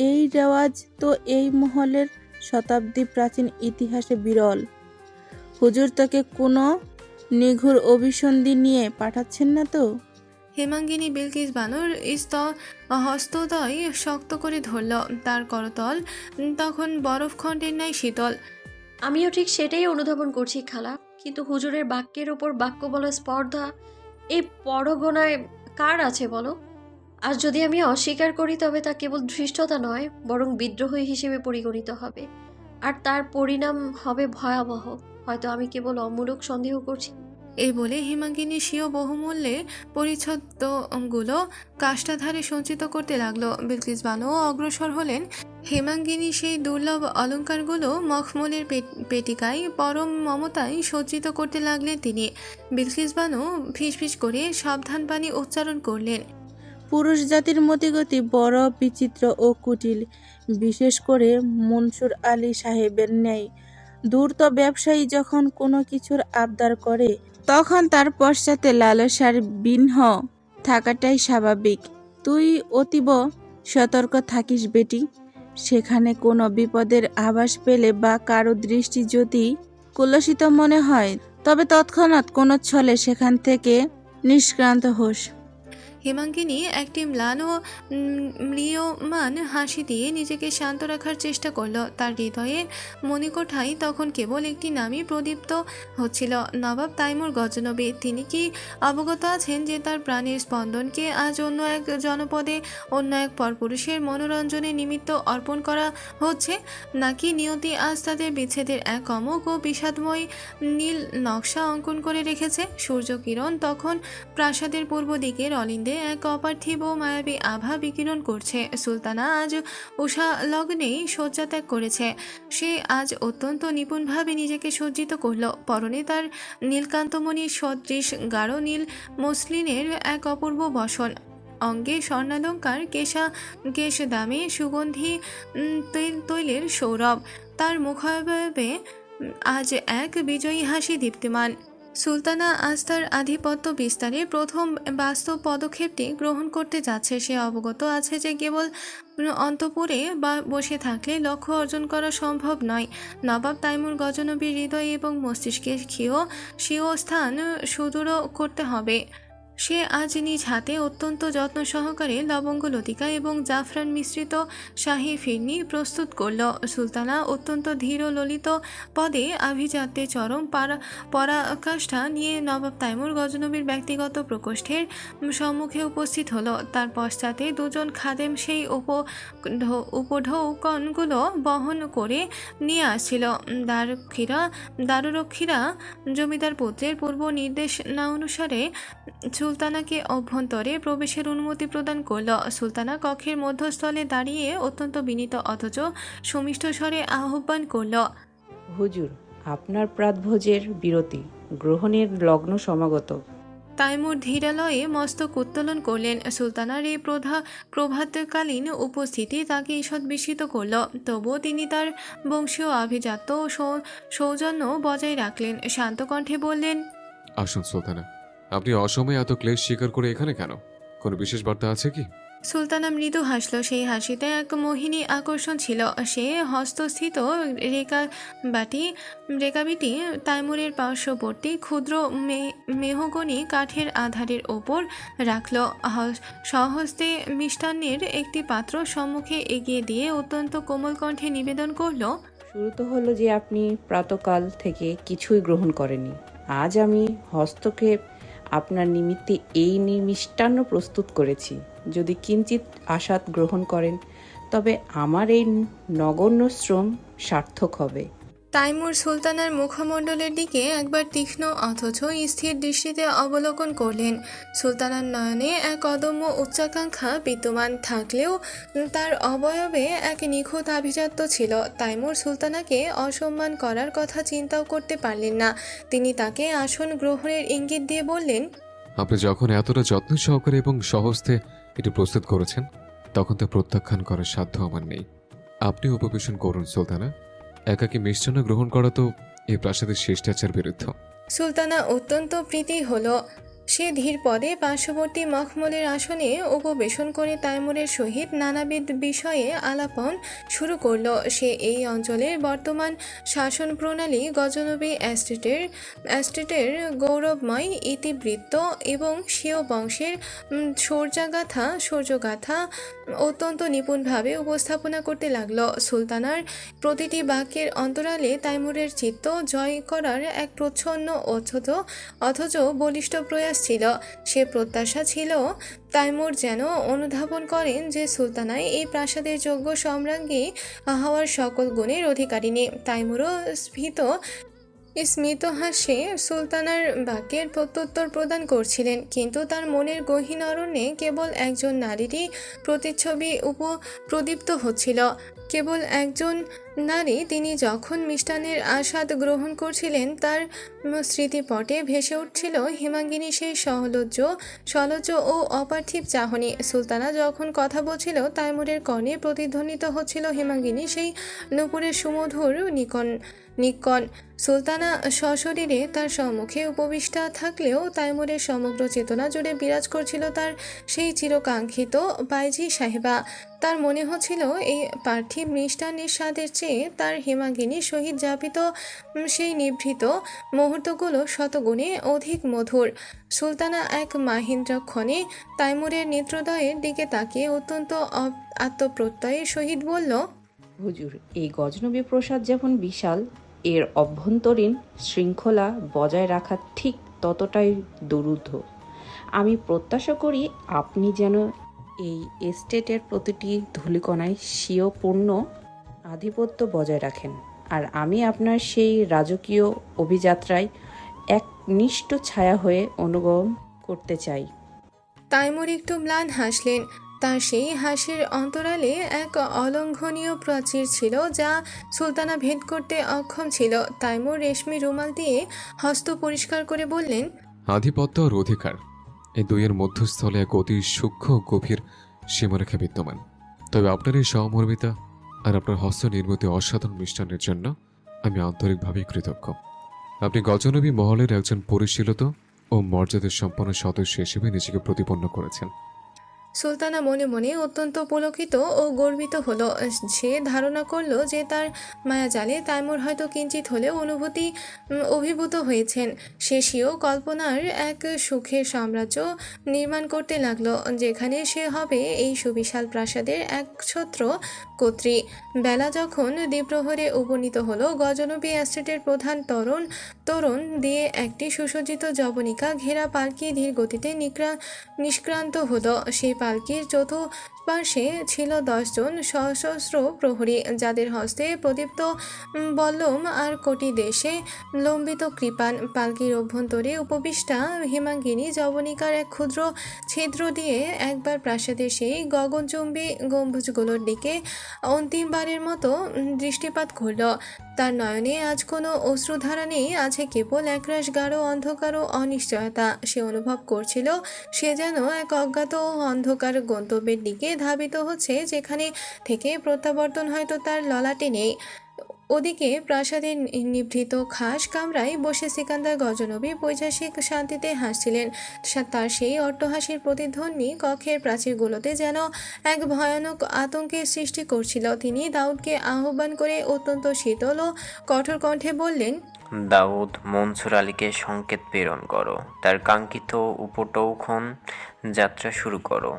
এই রেওয়াজ তো এই মহলের শতাব্দী প্রাচীন ইতিহাসে বিরল। হুজুর তাকে কোনো নিঘুর অভিসন্ধি নিয়ে পাঠাচ্ছেন না তো?
হেমাঙ্গিনী বিলকিস বানুর হস্তদ্বয় শক্ত করে ধরল। তার করতল তখন বরফখণ্ডের ন্যায় শীতল।
আমিও ঠিক সেটাই অনুধাবন করছি খালা, কিন্তু হুজুরের বাক্যের ওপর বাক্য বলার স্পর্ধা এই পরগনায় কার আছে বলো? আর যদি আমি অস্বীকার করি তবে তা কেবল ধৃষ্টতা নয়, বরং বিদ্রোহী হিসেবে পরিগণিত হবে। আর তার পরিণাম হবে ভয়াবহ। হয়তো আমি কেবল অমূলক সন্দেহ করছি।
এই বলে হেমাঙ্গিনী স্বীয় বহুমূল্যে পরিচ্ছদগুলো কাষ্টাধারে সঞ্চিত করতে লাগলো। বিলকিস বানুও অগ্রসর হলেন। হেমাঙ্গিনী সেই দুর্লভ অলংকারগুলো মখমলের পেটিকায় পরম মমতায় সজ্জিত করতে লাগলেন তিনি। বিলকিস বানু ফিসফিস করে সাবধান বাণী উচ্চারণ করলেন।
পুরুষ জাতির মতিগতি বড় বিচিত্র ও কুটিল, বিশেষ করে মনসুর আলী সাহেবের ন্যায় ধূর্ত ব্যবসায়ী যখন কোনো কিছুর আবদার করে তখন তার পশ্চাতে লালসার বিহ্ন থাকাটাই স্বাভাবিক। তুই অতীব সতর্ক থাকিস বেটি। সেখানে কোনো বিপদের আভাস পেলে বা কারো দৃষ্টি যদি কুলসিত মনে হয় তবে তৎক্ষণাৎ কোনো ছলে সেখান থেকে নিষ্ক্রান্ত হোস।
হেমাঙ্গিনী একটি ম্লান ও ম্রিয়মান হাসি দিয়ে নিজেকে শান্ত রাখার চেষ্টা করলো। তার হৃদয়ে মণিকোঠায় তখন কেবল একটি নামই প্রদীপ্ত হচ্ছিল, নবাব তাইমুর গজনবী। তিনি কি অবগত আছেন যে তার প্রাণের স্পন্দনকে আজ অন্য এক জনপদে অন্য এক পরপুরুষের মনোরঞ্জনের নিমিত্ত অর্পণ করা হচ্ছে, নাকি নিয়তি আজ তাদের বিচ্ছেদের এক অমোঘ ও বিষাদময় নীল নকশা অঙ্কন করে রেখেছে? সূর্যকিরণ তখন প্রাসাদের পূর্ব দিকের অলিন্দে এক অপার্থিব মায়াবী আভা বিকিরণ করছে। সুলতানা আজ উষা লগ্নেই শয্যা ত্যাগ করেছে। সে আজ অত্যন্ত নিপুণভাবে নিজেকে সজ্জিত করল। পরনে তার নীলকান্তমণি সদৃশ গাঢ় নীল মসলিনের এক অপূর্ব বসন, অঙ্গে স্বর্ণালঙ্কার, কেশ দামে সুগন্ধি তৈলের সৌরভ। তার মুখাবয়বে আজ এক বিজয়ী হাসি দীপ্তিমান। সুলতানা আজ তার আধিপত্য বিস্তারে প্রথম বাস্তব পদক্ষেপটি গ্রহণ করতে যাচ্ছে। সে অবগত আছে যে কেবল অন্তঃপুরে বা বসে থাকলে লক্ষ্য অর্জন করা সম্ভব নয়। নবাব তাইমুর গজনবীর হৃদয় এবং মস্তিষ্কে স্বীয় স্থান সুদৃঢ় করতে হবে। সে আজ নিজ হাতে অত্যন্ত যত্ন সহকারে লবঙ্গ লতিকা এবং জাফরান মিশ্রিত শাহী ফিরনি প্রস্তুত করল। সুলতানা অত্যন্ত ধীর ও ললিত পদে আভিজাত্যে চরম পরাকাষ্ঠা নিয়ে নবাব তাইমুর গজনবীর ব্যক্তিগত প্রকোষ্ঠের সম্মুখে উপস্থিত হলো। তার পশ্চাতে দুজন খাদেম সেই উপঢৌকনগুলো বহন করে নিয়ে আসছিল। দারুরক্ষীরা জমিদার পুত্রের পূর্ব নির্দেশ না অনুসারে সুলতানাকে অভ্যন্তরে প্রবেশের অনুমতি প্রদান করল। সুলতানা কক্ষের মধ্যস্থলে দাঁড়িয়ে অত্যন্ত বিনীত অথচ সুমিষ্ট স্বরে আহ্বান করল।
হুজুর, আপনার প্রাতভোজের বিরতি গ্রহণের লগ্ন সমাগত।
তাইমুর ধীরালয়ে মস্তক উত্তোলন করলেন। সুলতানার এই প্রভাতকালীন উপস্থিতি তাকে ঈষৎ বিস্মিত করল। তবুও তিনি তার বংশীয় আভিজাত্য ও সৌজন্য বজায় রাখলেন। শান্ত কণ্ঠে বললেন,
আসুন সুলতানা, আপনি অসময়ে এত ক্লেশ স্বীকার করে এখানে কেন? কোনো বিশেষ বার্তা আছে কি?
সুলতানা মৃদু হাসল। সেই হাসিতে এক মোহিনী আকর্ষণ ছিল। সে হস্তস্থিত রেকাবিটি তাইমুরের পার্শ্ববর্তী ক্ষুদ্র মেহগনি কাঠের আধারের ওপর রাখল। সহস্তে মিষ্টান্নের একটি পাত্র সম্মুখে এগিয়ে দিয়ে অত্যন্ত কোমল কণ্ঠে নিবেদন করল,
শুরু তো হলো যে আপনি প্রাতকাল থেকে কিছুই গ্রহণ করেননি। আজ আমি হস্তক্ষেপ আপনার নিমিত্তে এই মিষ্টান্ন প্রস্তুত করেছি। যদি কিঞ্চিত আসাদ গ্রহণ করেন তবে আমার এই নগণ্য শ্রম সার্থক হবে।
তাইমুর সুলতানার মুখমণ্ডলের দিকে একবার তীক্ষ্ণ অথচ স্থির দৃষ্টিতে অবলোকন করলেন। সুলতানার নয়নে এক অদম্য উচ্চাকাঙ্ক্ষা বিদ্যমান থাকলেও তার অবয়বে এক নিখুঁত আভিজাত্য ছিল। তাইমুর সুলতানাকে অসম্মান করার কথা চিন্তাও করতে পারলেন না। তিনি তাকে আসন গ্রহণের ইঙ্গিত দিয়ে বললেন,
আপনি যখন এতটা যত্ন সহকারে এবং সহজে এটি প্রস্তুত করেছেন তখন তা প্রত্যাখ্যান করার সাধ্য আমার নেই। আপনি উপবেশন করুন সুলতানা। একাকী মিষ্টান্ন গ্রহণ করা তো এই প্রাসাদের শিষ্টাচার বিরুদ্ধ।
সুলতানা অত্যন্ত প্রীতি হলো। সে ধীর পদে পার্শ্ববর্তী মখমলের আসনে উপবেশন করে তাইমুরের সহিত নানাবিধ বিষয়ে আলাপন শুরু করল। সে এই অঞ্চলের বর্তমান শাসন প্রণালী, গজনবী এস্টেটের গৌরবময় ইতিবৃত্ত এবং স্বীয় বংশের শৌর্যগাথা অত্যন্ত নিপুণভাবে উপস্থাপনা করতে লাগল। সুলতানার প্রতিটি বাক্যের অন্তরালে তাইমুরের চিত্ত জয় করার এক প্রচ্ছন্ন অথচ বলিষ্ঠ প্রয়াস আসছিল। সে প্রত্যাশা ছিল তাইমুর যেন অনুধাবন করেন যে সুলতানাই এই প্রাসাদের যোগ্য সম্রাজ্ঞী হওয়ার সকল গুণের অধিকারিণী। তাইমুরও স্মিত হাসে সুলতানার বাক্যের প্রত্যুত্তর প্রদান করছিলেন, কিন্তু তার মনের গহীন অরণ্যে কেবল একজন নারীরই প্রতিচ্ছবি প্রদীপ্ত হচ্ছিল। কেবল একজন নারী। তিনি যখন মিষ্টান্নের আস্বাদ গ্রহণ করছিলেন, তার স্মৃতিপটে ভেসে উঠছিল হেমাঙ্গিনী সেই সলজ্জ ও অপার্থিব চাহনি। সুলতানা যখন কথা বলছিল, তাইমুরের কর্ণে প্রতিধ্বনিত হচ্ছিল হেমাঙ্গিনী সেই নূপুরের সুমধুর নিক্কণ। সুলতানা সশরীরে তার সম্মুখে উপবিষ্টা থাকলেও তাইমুরের সমগ্র চেতনা জুড়ে বিরাজ করছিল তার সেই চিরকাঙ্ক্ষিত বাইজি সাহেবা। তার মনে হচ্ছিল এই পার্থিব মিষ্টান্নের স্বাদের চেয়ে তার হেমাঙ্গিনীর সহিত যাপিত সেই নিভৃত মুহূর্তগুলো শতগুণে অধিক মধুর। সুলতানা এক মাহেন্দ্রক্ষণে তাইমুরের নেত্রদ্বয়ের দিকে তাকিয়ে অত্যন্ত আত্মপ্রত্যয়ের সহিত বলল,
হুজুর, এই গজনবী প্রসাদ যেমন বিশাল, এর অভ্যন্তরীণ শৃঙ্খলা বজায় রাখা ঠিক ততটাই দুরূহ। আমি প্রত্যাশা করি আপনি যেন এই এস্টেটের প্রতিটি ধূলিকণায় স্বীয় পূর্ণ আধিপত্য বজায় রাখেন, আর আমি আপনার সেই রাজকীয় অভিযাত্রায় একনিষ্ঠ ছায়া হয়ে অনুগমন করতে চাই।
তাইমুর একটু ম্লান হাসলেন। তার সেই হাসির অন্তরালে এক অলঙ্ঘনীয় প্রাচীর ছিল যা সুলতানা ভেদ করতে অক্ষম ছিল। তাইমুর রেশমি রুমাল দিয়ে হস্ত পরিষ্কার করে বললেন,
আধিপত্য আর অধিকার, এই দুইয়ের মধ্যস্থলে এক অতি সূক্ষ্ম গভীর সীমারেখা বিদ্যমান। তবে আপনার এই সহমর্মিতা আর আপনার হস্ত নির্মিত অসাধারণ মিষ্টান্নের জন্য আমি আন্তরিকভাবে কৃতজ্ঞ। আপনি গজনবী মহলের একজন পরিশীলিত ও মর্যাদা সম্পন্ন সদস্য হিসেবে নিজেকে প্রতিপন্ন করেছেন।
সুলতানা মনে মনে অত্যন্ত পুলকিত ও গর্বিত হলো। সে ধারণা করলো যে তার মায়াজালে তাইমুর হয়তো কিঞ্চিত হলেও অভিভূত হয়েছেন। সে স্বীয় কল্পনার এক সুখের সাম্রাজ্য নির্মাণ করতে লাগলো, যেখানে সে হবে এই সুবিশাল প্রাসাদের একছত্র কর্ত্রী। বেলা যখন দ্বিপ্রহরে উপনীত হলো, গজনবী এস্টেটের প্রধান তরুণ দিয়ে একটি সুসজ্জিত জবনিকা ঘেরা পালকি ধীর গতিতে নিষ্ক্রান্ত হলো। সেই পালকির চতুর্পার্শ্বে ছিল 10 জন সশস্ত্র প্রহরী, যাদের হস্তে প্রদীপ্ত বল্লম আর কোটি দেশে লম্বিত কৃপাণ। পালকির অভ্যন্তরে উপবিষ্টা হেমাঙ্গিনী জবনিকার এক ক্ষুদ্র ছিদ্র দিয়ে একবার প্রাসাদের সেই গগনচুম্বী গম্বুজগুলোর দিকে অন্তিমবারের মতো দৃষ্টিপাত করল। তার নয়নে আজ কোনো অশ্রুধারা নেই, আছে কেবল একরাশ গাঢ় অন্ধকার ও অনিশ্চয়তা। সে অনুভব করছিল সে যেন এক অজ্ঞাত ও অন্ধকার গন্তব্যের দিকে ধাবিত হচ্ছে, যেখানে থেকে প্রত্যাবর্তন হয়তো তার ললাটে নেই। ওদিকে প্রাসাদের নিভৃত খাস কামরায় বসে সিকান্দার গজনবী পৈশাসিক শান্তিতে হাসছিলেন। তার সেই অট্টহাসির প্রতিধ্বনি কক্ষের প্রাচীরগুলোতে যেন এক ভয়ানক আতঙ্কের সৃষ্টি করছিল। তিনি দাউদকে আহ্বান করে অত্যন্ত শীতল ও কঠোর কণ্ঠে বললেন,
দাউদ, মনসুর আলীকে সংকেত প্রেরণ করো, তার কাঙ্ক্ষিত উপটৌখন যাত্রা শুরু করো।